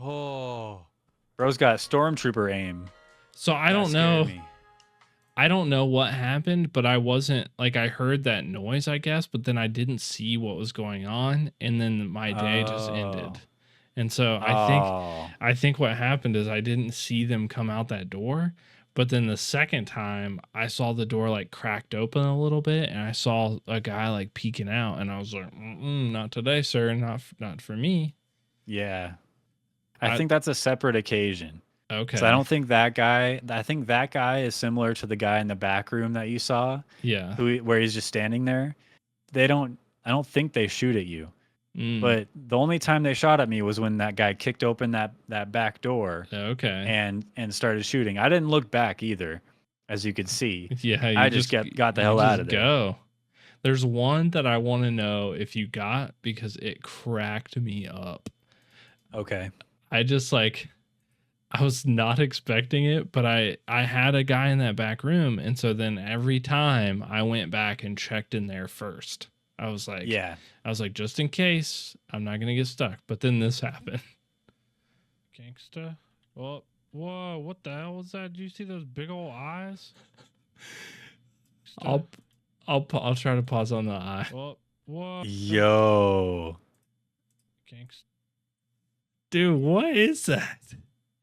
Oh. Bro's got stormtrooper aim. So I don't know. I don't know what happened, but I wasn't like I heard that noise, I guess, but then I didn't see what was going on, and then my day just ended. And so Oh, I think what happened is I didn't see them come out that door, but then the second time I saw the door like cracked open a little bit, and I saw a guy like peeking out, and I was like, "Not today, sir. Not for me." yeah. I I think that's a separate occasion. So I Okay. don't think that guy. I think that guy is similar to the guy in the back room that you saw, Yeah. where he's just standing there. They don't. I don't think they shoot at you. Mm. But the only time they shot at me was when that guy kicked open that back door Okay. and started shooting. I didn't look back either, as you could see. Yeah, I just got the you hell out just of there. go. There's one that I want to know if you got because it cracked me up. Okay. I just like I was not expecting it, but I had a guy in that back room, and so then every time I went back and checked in there first. Yeah. I was like, just in case, I'm not gonna get stuck. But then this happened. Gangsta. Well, whoa, what the hell was that? Do you see those big old eyes? Gangsta. I'll try to pause on the eye. Whoa. Yo. Gangsta. Dude, what is that?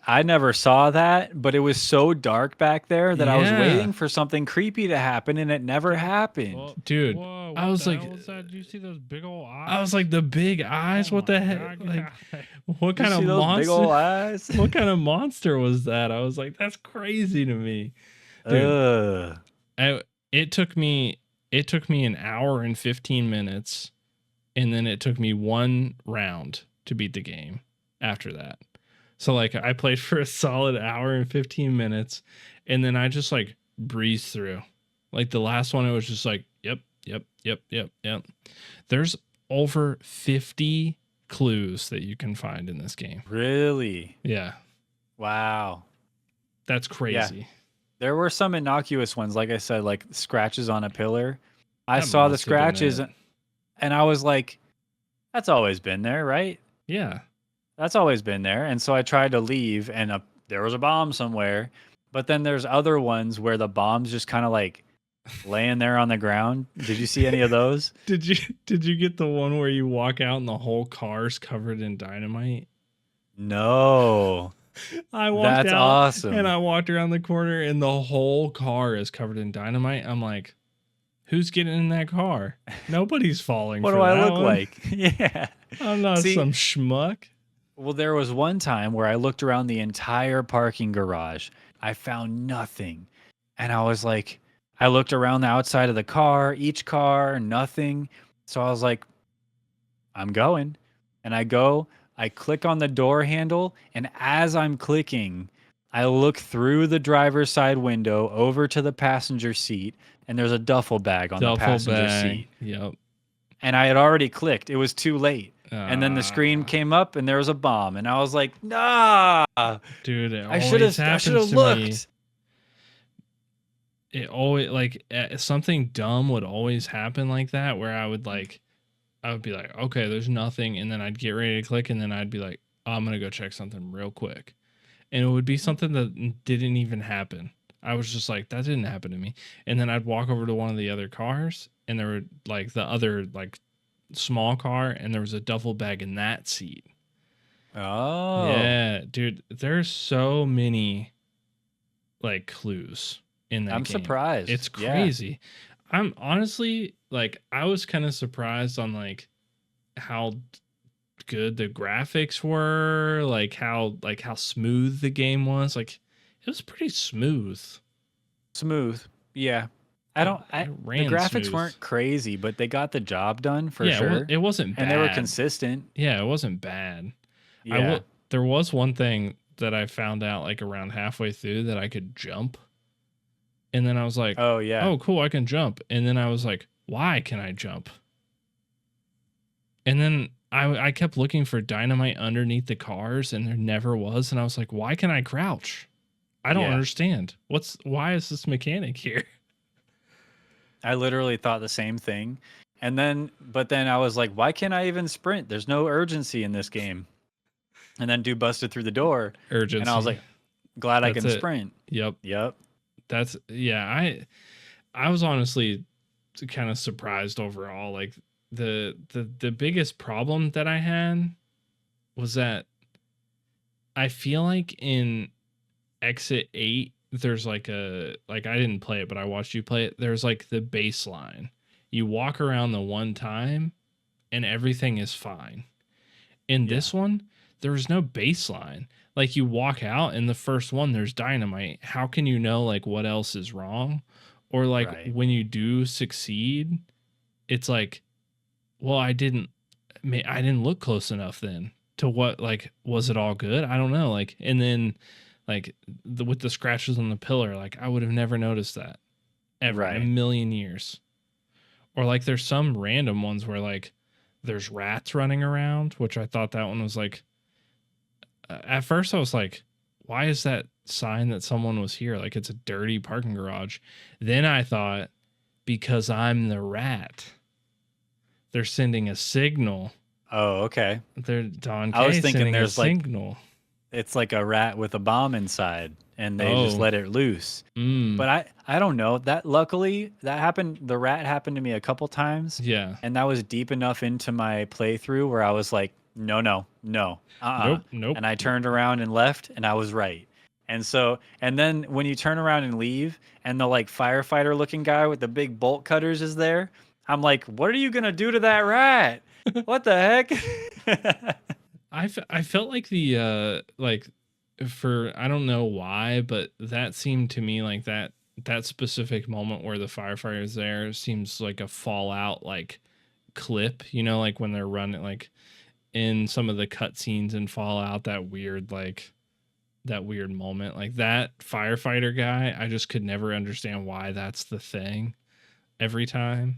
I never saw that, but it was so dark back there that I was Yeah. waiting for something creepy to happen, and it never happened. Dude, I was like, Do you see those big old eyes? I was like, the big eyes. Oh What the my heck? God, Like, yeah. what Did kind you of see those big old monster? eyes? What kind of monster was that? I was like, that's crazy to me, dude. Ugh. It took me an hour and 15 minutes, and then it took me one round to beat the game after that. So like I played for a solid hour and 15 minutes, and then I just like breezed through. Like the last one, it was just like, yep. There's over 50 clues that you can find in this game. Really? Yeah, Wow. that's crazy. There were some innocuous ones, like I said, like scratches on a pillar. I That saw the must have been scratches it. and I was like, that's always been there, right? Yeah. That's always been there. And so I tried to leave and there was a bomb somewhere. But then there's other ones where the bomb's just kind of like laying there on the ground. Did you see any of those? Did you get the one where you walk out and the whole car's covered in dynamite? No. I walked That's out awesome. and I walked around the corner and the whole car is covered in dynamite. I'm like, who's getting in that car? Nobody's falling. What for do I that look one. like? Yeah. I'm not See, some schmuck. Well, there was one time where I looked around the entire parking garage. I found nothing. And I was like, I looked around the outside of the car, each car, nothing. So I was like, I'm going. And I go, I click on the door handle. And as I'm clicking, I look through the driver's side window over to the passenger seat. And there's a duffel bag on the Duffel passenger bag. seat. Yep. And I had already clicked. It was too late. And then the screen Ah, came up and there was a bomb. And I was like, nah, dude, it I should always have happens to looked. me. It always like something dumb would always happen like that, where I would be like, okay, there's nothing, and then I'd get ready to click, and then I'd be like, oh, I'm gonna go check something real quick, and it would be something that didn't even happen. I was just like, that didn't happen to me, and then I'd walk over to one of the other cars, and there were like the other like small car, and there was a duffel bag in that seat. Oh. Yeah, dude, there's so many like clues in that I'm game. surprised. It's Yeah. crazy. I'm honestly like I was kind of surprised on like how good the graphics were, like how smooth the game was. Like it was pretty smooth. Smooth. Yeah. The ran graphics smooth. weren't crazy, but they got the job done for Yeah, sure. it wasn't bad. And they were consistent. Yeah, it wasn't bad. Yeah. There was one thing that I found out like around halfway through that I could jump. And then I was like, Oh, yeah. oh, cool, I can jump. And then I was like, why can I jump? And then I kept looking for dynamite underneath the cars and there never was. And I was like, why can I crouch? I don't Yeah. understand. Why is this mechanic here? I literally thought the same thing. But then I was like, why can't I even sprint? There's no urgency in this game. And then dude busted through the door. Urgency. And I was like, glad I That's can it. sprint. Yep. Yep. That's yeah, I was honestly kind of surprised overall. Like the biggest problem that I had was that I feel like in Exit 8 there's like I didn't play it, but I watched you play it. There's like the baseline. You walk around the one time and everything is fine. In Yeah. this one, there's no baseline. Like you walk out and the first one there's dynamite. How can you know like what else is wrong? Or like Right. when you do succeed, it's like, well, I didn't look close enough then to what, like, was it all good? I don't know. Like, and then like with the scratches on the pillar, like I would have never noticed that ever in a Right. million years. Or like there's some random ones where like there's rats running around, which I thought that one was like, at first I was like, why is that sign that someone was here? Like it's a dirty parking garage. Then I thought, because I'm the rat, they're sending a signal. Oh, okay. They're Don I was K thinking sending a there's like signal. it's like a rat with a bomb inside, and they just Oh, let it loose. But I don't know. That luckily that happened. The rat happened to me a couple times, yeah. and that was deep enough into my playthrough where I was like, no, no, no, Nope, nope. and I turned around and left, and I was right. And then when you turn around and leave, and the like firefighter looking guy with the big bolt cutters is there, I'm like, what are you gonna do to that rat? What the heck? I felt like the like, for I don't know why, but that seemed to me like that specific moment where the firefighter's there seems like a Fallout like clip, you know, like when they're running like in some of the cutscenes in Fallout, that weird moment. Like that firefighter guy, I just could never understand why that's the thing every time.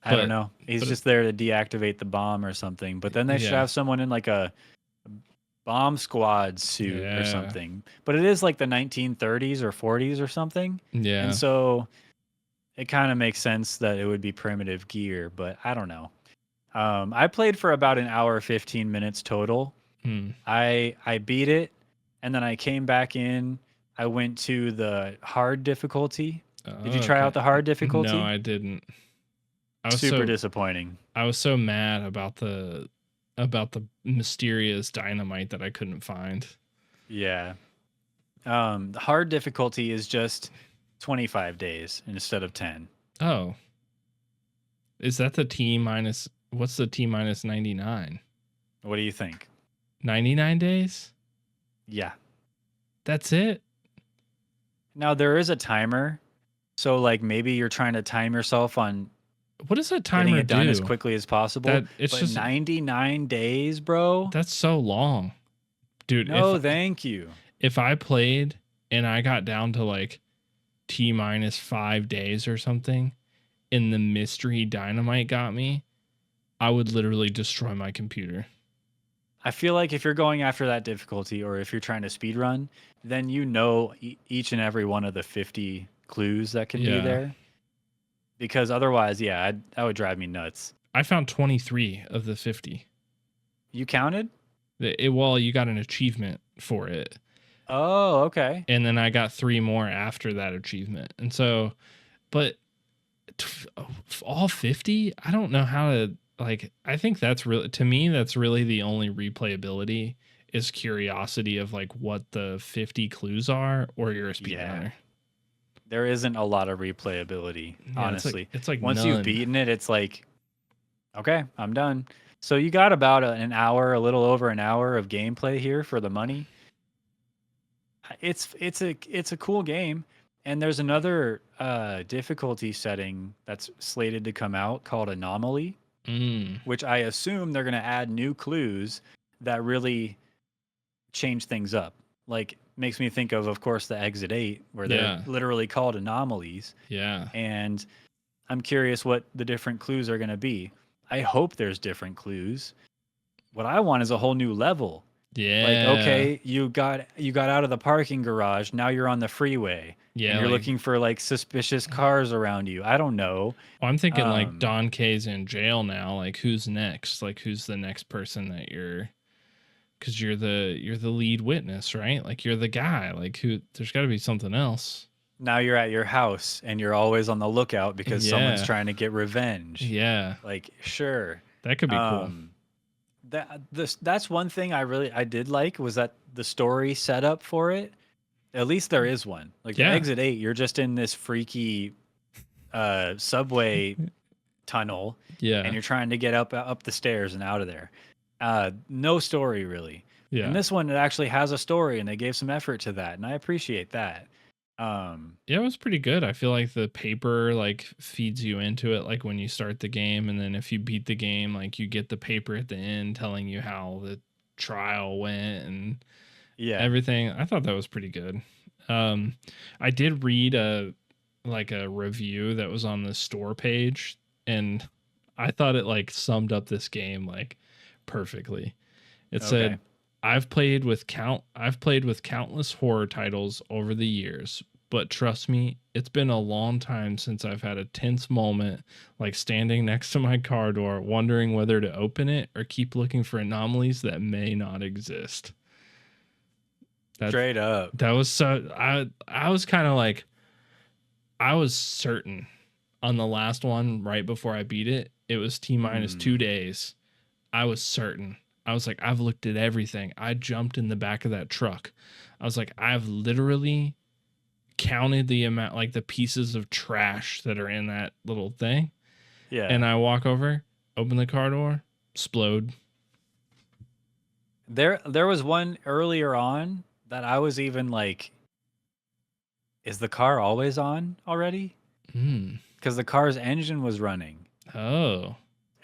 I don't But know. He's but just there to deactivate the bomb or something. But then they should yeah. have someone in like a bomb squad suit or Yeah. something. But it is like the 1930s or 40s or something. Yeah. And so it kind of makes sense that it would be primitive gear, but I don't know. I played for about an hour 15 minutes total. Hmm. I beat it, and then I came back in. I went to the hard difficulty. Did you try out Okay. the hard No, difficulty? I didn't. I was Super so disappointing. I was so mad about the mysterious dynamite that I couldn't find. Yeah. The hard difficulty is just 25 days instead of 10. Oh, is that the T minus? What's the T minus 99? What do you think? 99 days? Yeah. That's it? Now there is a timer. So like maybe you're trying to time yourself on What does that getting timer it done as do? quickly as possible. That it's But just 99 days, bro? that's so long. Dude, No, thank you. if I played and I got down to like T minus 5 days or something and the mystery dynamite got me, I would literally destroy my computer. I feel like if you're going after that difficulty or if you're trying to speed run, then you know each and every one of the 50 clues that can be Yeah. there. Because otherwise, yeah, that would drive me nuts. I found 23 of the 50. You counted? Well, you got an achievement for it. Oh, okay. And then I got 3 more after that achievement. And so, but all 50, I don't know how to, like, I think that's really, to me, that's really the only replayability is curiosity of like what the 50 clues are, or you're a speedrunner. There isn't a lot of replayability, Yeah, honestly. it's like Once none. you've beaten it, it's like, okay, I'm done. So you got about an hour, a little over an hour of gameplay here for the money. It's a cool game, and there's another difficulty setting that's slated to come out called Anomaly, which I assume they're going to add new clues that really change things up. Like makes me think of course, the Exit 8, where they're literally called anomalies. Yeah. And I'm curious what the different clues are going to be. I hope there's different clues. What I want is a whole new level. Yeah. Like, okay, you got out of the parking garage. Now you're on the freeway. Yeah. And you're like, looking for like suspicious cars around you. I don't know. well, I'm thinking like Don K's in jail now. Like who's next? Like who's the next person that because you're the lead witness, right? Like you're the guy. Like who? There's got to be something else. Now you're at your house and you're always on the lookout because someone's trying to get revenge. Yeah. Like, sure. That could be cool. that's one thing I did like was that the story setup for it. At least there is one. Like the Yeah. exit 8, you're just in this freaky subway tunnel, Yeah. and you're trying to get up the stairs and out of there. No story really. Yeah. And this one, it actually has a story, and they gave some effort to that, and I appreciate that. Yeah, it was pretty good. I feel like the paper like feeds you into it like when you start the game, and then if you beat the game, like you get the paper at the end telling you how the trial went and Yeah. everything. I thought that was pretty good. I did read a review that was on the store page, and I thought it like summed up this game like perfectly. It said, Okay. I've played with countless horror titles over the years, but trust me, it's been a long time since I've had a tense moment like standing next to my car door wondering whether to open it or keep looking for anomalies that may not exist. Straight up. That was so I was kind of like, I was certain on the last one right before I beat it. It was T-minus 2 days. I was certain. I was like, I've looked at everything. I jumped in the back of that truck. I was like, I've literally counted the amount, like the pieces of trash that are in that little thing. Yeah. And I walk over, open the car door, explode. There was one earlier on that I was even like, is the car always on already? Because the car's engine was running. Oh.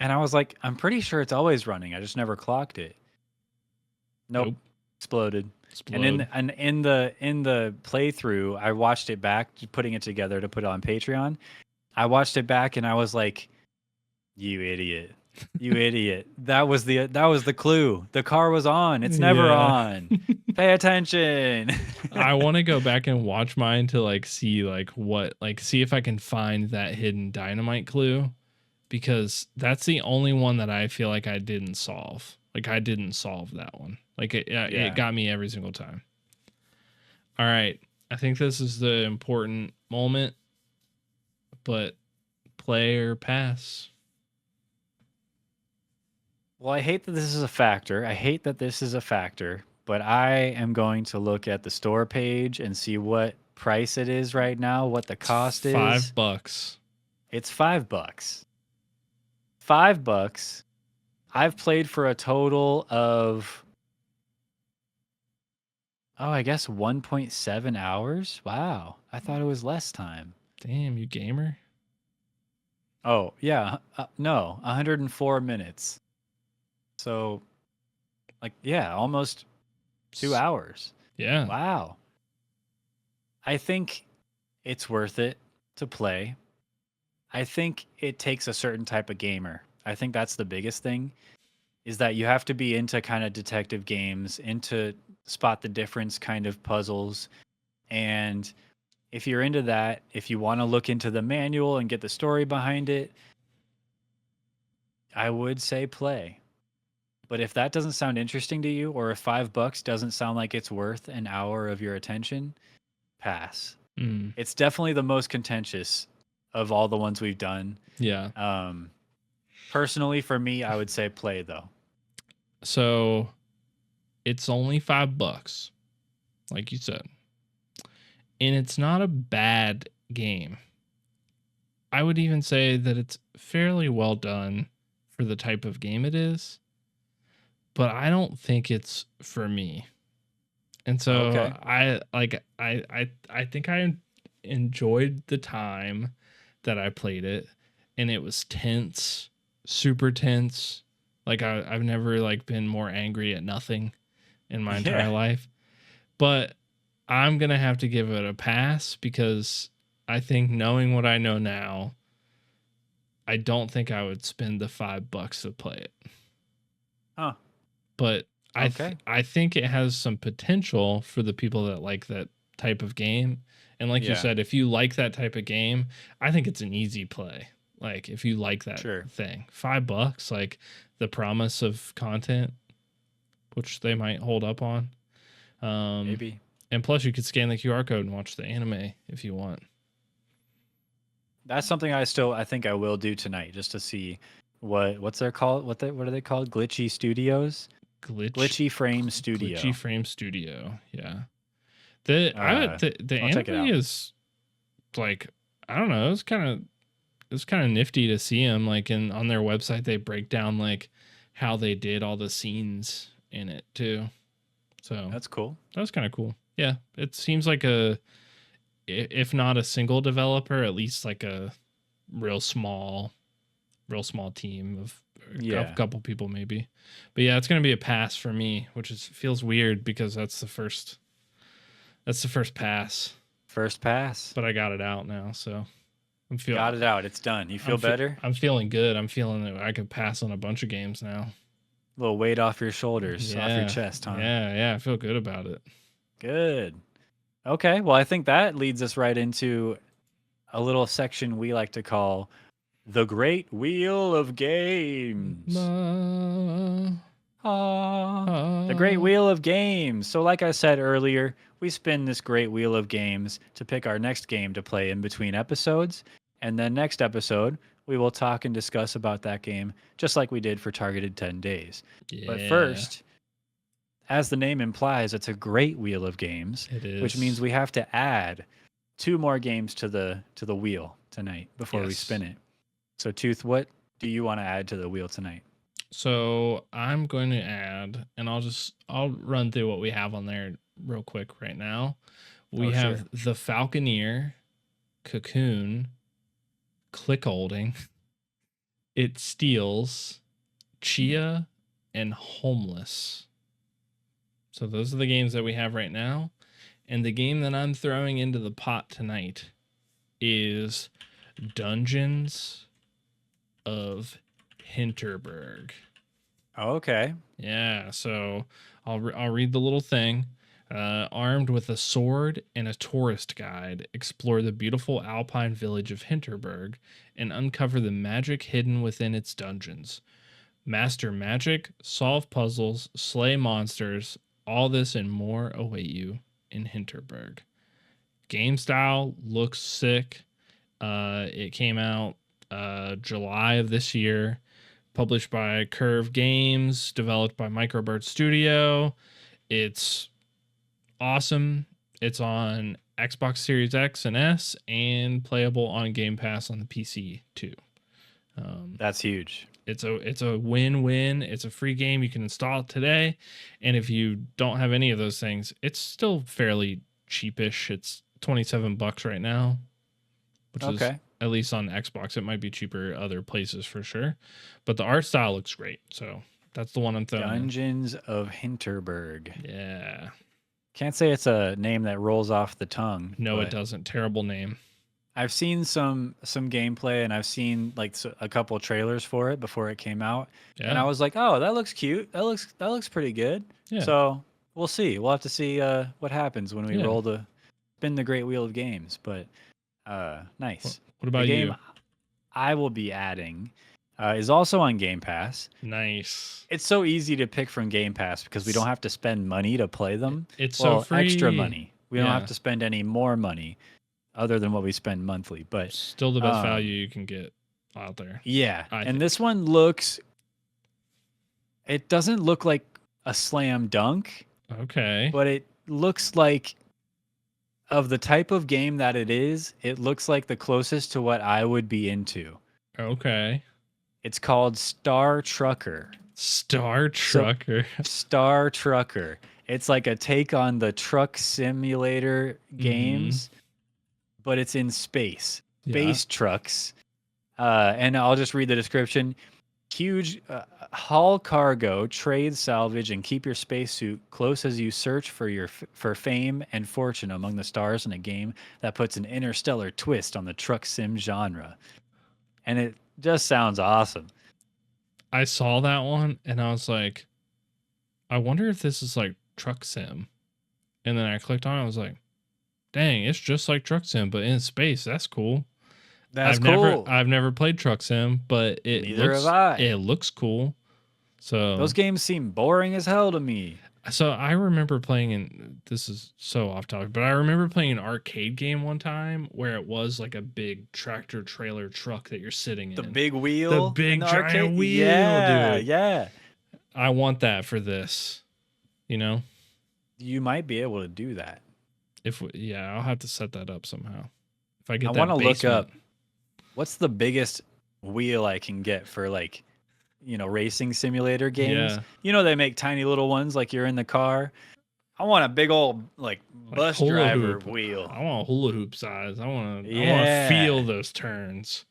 And I was like, I'm pretty sure it's always running. I just never clocked it. Nope. Exploded. And in the playthrough, I watched it back, putting it together to put it on Patreon. I watched it back and I was like, you idiot. You idiot. That was the clue. The car was on. It's never on. Pay attention. I want to go back and watch mine to like see like what, like see if I can find that hidden dynamite clue, because that's the only one that I feel like I didn't solve. Like I didn't solve that one. Like it got me every single time. All right. I think this is the important moment, but play or pass. Well, I hate that this is a factor. But I am going to look at the store page and see what price it is right now, what the cost is. $5. It's $5. $5. I've played for a total of, I guess 1.7 hours. Wow. I thought it was less time. Damn, you gamer. Oh, yeah. No, 104 minutes. So, like, yeah, almost 2 hours. Yeah. Wow. I think it's worth it to play. I think it takes a certain type of gamer. I think that's the biggest thing, is that you have to be into kind of detective games, into spot the difference kind of puzzles. And if you're into that, if you want to look into the manual and get the story behind it, I would say play. But if that doesn't sound interesting to you, or if $5 doesn't sound like it's worth an hour of your attention, pass. It's definitely the most contentious of all the ones we've done. Yeah. Personally, for me, I would say play though. So it's only $5, like you said. And it's not a bad game. I would even say that it's fairly well done for the type of game it is. But I don't think it's for me. And so I think I enjoyed the time that I played it, and it was tense, super tense. Like I've never like been more angry at nothing in my entire life. But I'm going to have to give it a pass, because I think, knowing what I know now, I don't think I would spend the $5 to play it. Huh. But I think it has some potential for the people that like that type of game. And like you said, if you like that type of game, I think it's an easy play. Like if you like that thing, $5, like the promise of content, which they might hold up on. Maybe. And plus you could scan the QR code and watch the anime if you want. That's something I think I will do tonight, just to see what's their called? What are they called? Glitchy Studios? Glitchy Frame Studio. Glitchy Frame Studio. Yeah. The I'll check it anime out. is like, I don't know, it's kind of nifty to see them like on their website. They break down like how they did all the scenes in it too. So That's cool. that was kind of cool. Yeah, it seems like if not a single developer, at least like a real small team of Yeah. a couple people maybe. But yeah, it's gonna be a pass for me, which feels weird because that's the first pass. First pass. But I got it out now, so I'm feeling Got it out. It's done. You feel better? I'm feeling good. I'm feeling that I could pass on a bunch of games now. A little weight off your shoulders, off your chest, huh? Yeah, I feel good about it. Good. Okay, well, I think that leads us right into a little section we like to call the Great Wheel of Games. The Great Wheel of Games. So like I said earlier, we spin this Great Wheel of Games to pick our next game to play in between episodes. And then next episode, we will talk and discuss about that game, just like we did for Targeted 10 Days. Yeah. But first, as the name implies, it's a Great Wheel of Games, It is. which means we have to add 2 more games to the wheel tonight before we Yes. spin it. So Tooth, what do you want to add to the wheel tonight? So I'm going to add, and I'll run through what we have on there real quick right now. We have Sure. the Falconeer, Cocoon, Click Holding, It Steals, Chia, and Homeless. So those are the games that we have right now. And the game that I'm throwing into the pot tonight is Dungeons of Hinterberg. Okay. Yeah, so I'll read the little thing. Armed with a sword and a tourist guide, explore the beautiful alpine village of Hinterberg and uncover the magic hidden within its dungeons. Master magic, solve puzzles, slay monsters, all this and more await you in Hinterberg. Game style looks sick. It came out July of this year. Published by Curve Games, developed by Microbird Studio. It's awesome. It's on Xbox Series X and S and playable on Game Pass on the PC too. That's huge. It's a win-win. It's a free game. You can install it today. And if you don't have any of those things, it's still fairly cheapish. It's $27 right now, which is at least on Xbox. It might be cheaper other places for sure, but the art style looks great. So that's the one I'm throwing. Dungeons of Hinterberg. Yeah. Can't say it's a name that rolls off the tongue. No, it doesn't. Terrible name. I've seen some gameplay and I've seen like a couple trailers for it before it came out, and I was like, "Oh, that looks cute. That looks pretty good." Yeah. So we'll see. We'll have to see what happens when we spin the Great Wheel of Games. But nice. What about the game you? I will be adding is also on Game Pass. Nice. It's so easy to pick from Game Pass because we don't have to spend money to play them. It's so free. Extra money. We don't have to spend any more money other than what we spend monthly. But still the best value you can get out there. Yeah. I And think. this one it doesn't look like a slam dunk. Okay. But it looks like, of the type of game that it looks like the closest to what I would be into. Okay. It's called Star Trucker. Star Trucker. Star Trucker. It's like a take on the truck simulator games, but it's in space. Space trucks. And I'll just read the description. Huge haul cargo, trade, salvage, and keep your spacesuit close as you search for fame and fortune among the stars in a game that puts an interstellar twist on the truck sim genre. And it just sounds awesome. I saw that one and I was like, I wonder if this is like truck sim. And then I clicked on it. I was like, dang, it's just like truck sim, but in space. That's cool. That's cool. I've never played truck sim, but Neither have I. It looks cool. So those games seem boring as hell to me. So I remember playing in, this is so off topic, but I remember playing an arcade game one time where it was like a big tractor trailer truck that you're sitting The in. big wheel, The in big the giant arcade. wheel, Yeah, dude. yeah. I want that for this. You know, You might be able to do that. yeah, I'll have to set that up somehow. If I get I that want to look basement. up what's the biggest wheel I can get for like, racing simulator games. Yeah, They make tiny little ones like you're in the car. I want a big old like like bus hula driver hoop. wheel. I want a hula hoop size. I want to feel Yeah. those turns.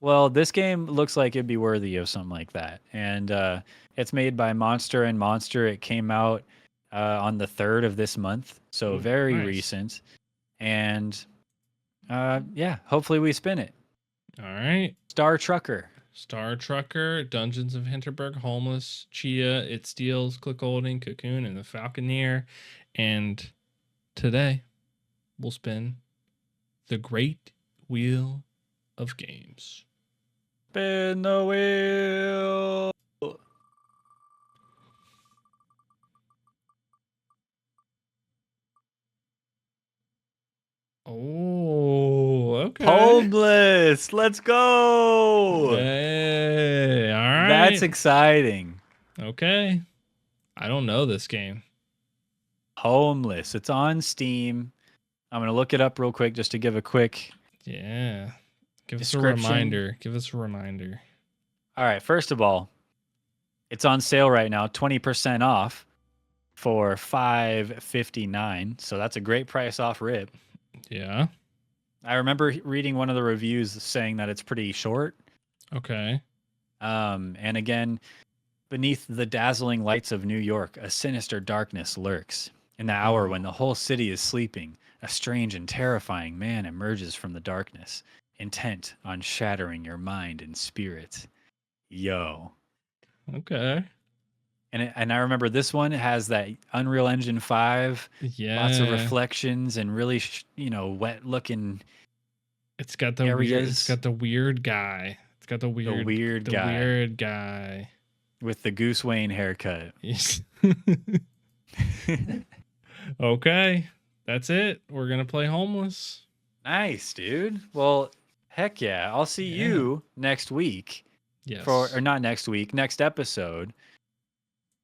Well, this game looks like it'd be worthy of something like that. And it's made by Monster and Monster. It came out on the 3rd of this month, so Ooh, very nice. recent. And yeah, hopefully we spin it. All right. Star Trucker. Star Trucker, Dungeons of Hinterberg, Homeless, Chia, It Steals, Click Holding, Cocoon, and the Falconeer. And today we'll spin the Great Wheel of Games. Spin the wheel. Oh, okay. Homeless. Let's go. Hey, all right. That's exciting. Okay. I don't know this game. Homeless. It's on Steam. I'm going to look it up real quick just to give a quick Yeah. Give us a description. reminder. Give us a reminder. All right. First of all, it's on sale right now, 20% off for $5.59. So that's a great price off rip. Yeah. I remember reading one of the reviews saying that it's pretty short. Okay. And again, beneath the dazzling lights of New York, a sinister darkness lurks. In the hour when the whole city is sleeping, a strange and terrifying man emerges from the darkness, intent on shattering your mind and spirit. Yo. Okay. And I remember this one has that Unreal Engine 5, Yeah. lots of reflections and really, wet looking It's got the weird. It's got the weird guy. It's got the weird guy weird guy with the Goose Wayne haircut. Okay, that's it. We're gonna play Homeless. Nice, dude. Well, heck yeah. I'll see Yeah. you next week Yes. or not next week, next episode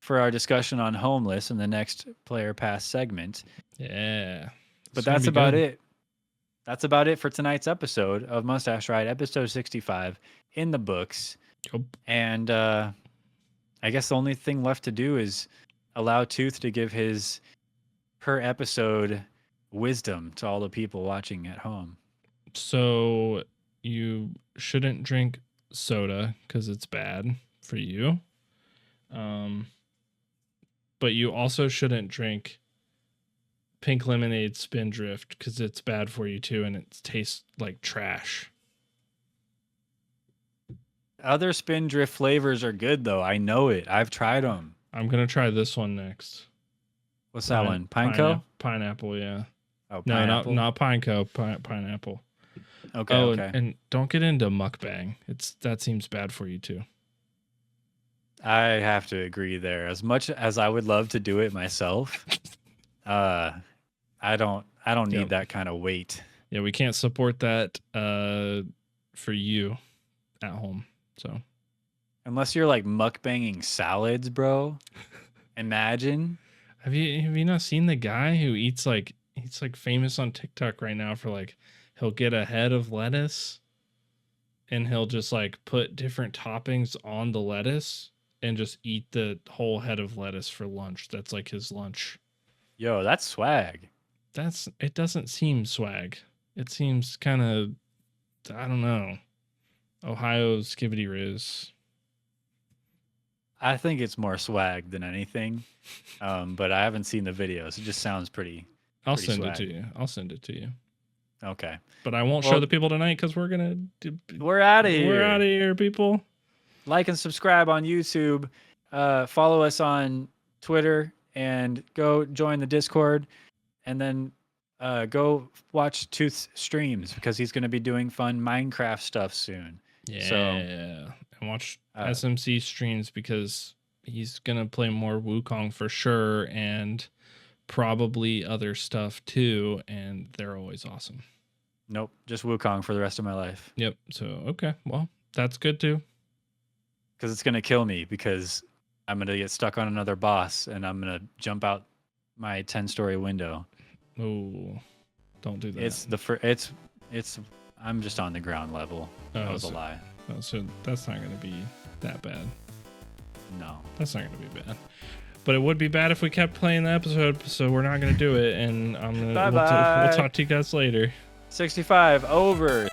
for our discussion on Homeless in the next Player Pass segment. Yeah. But that's about it. That's about it for tonight's episode of Mustache Ride, episode 65 in the books. Yep. And I guess the only thing left to do is allow Tooth to give his per episode wisdom to all the people watching at home. So you shouldn't drink soda because it's bad for you. But you also shouldn't drink pink lemonade Spindrift because it's bad for you too, and it tastes like trash. Other Spindrift flavors are good though. I know it. I've tried them. I'm gonna try this one next. What's that one? Pineco? Pineapple, yeah. Oh, No, pineapple? not Pineco, pineapple. Okay, Oh, okay. and don't get into mukbang. That seems bad for you too. I have to agree there. As much as I would love to do it myself, I don't need Yep. that kind of weight. Yeah, we can't support that for you at home. So Unless you're like mukbanging salads, bro. Imagine. have you not seen the guy who eats like he's like famous on TikTok right now for like he'll get a head of lettuce and he'll just like put different toppings on the lettuce and just eat the whole head of lettuce for lunch. That's like his lunch. Yo, that's swag. It doesn't seem swag. It seems kind of, I don't know, Ohio Skibbity Riz. I think it's more swag than anything. But I haven't seen the videos. It just sounds pretty. I'll Pretty send swag. it to you. I'll send it to you. Okay. But I won't show Well- the people tonight because we're gonna. We're out of here. We're out of here, people. Like and subscribe on YouTube. Follow us on Twitter and go join the Discord. And then go watch Tooth's streams because he's going to be doing fun Minecraft stuff soon. Yeah. So- And watch Uh, SMC streams because he's gonna play more Wukong for sure, and probably other stuff too, and they're always awesome. Nope, just Wukong for the rest of my life. Yep. So okay, well, that's good too. Because it's gonna kill me because I'm gonna get stuck on another boss and I'm gonna jump out my 10-story window. Oh, don't do that. It's I'm just on the ground level. That was a lie. Oh, so that's not gonna be that bad. No. That's not gonna be bad. But it would be bad if we kept playing the episode, so we're not gonna do it. And we'll talk to you guys later. 65 over.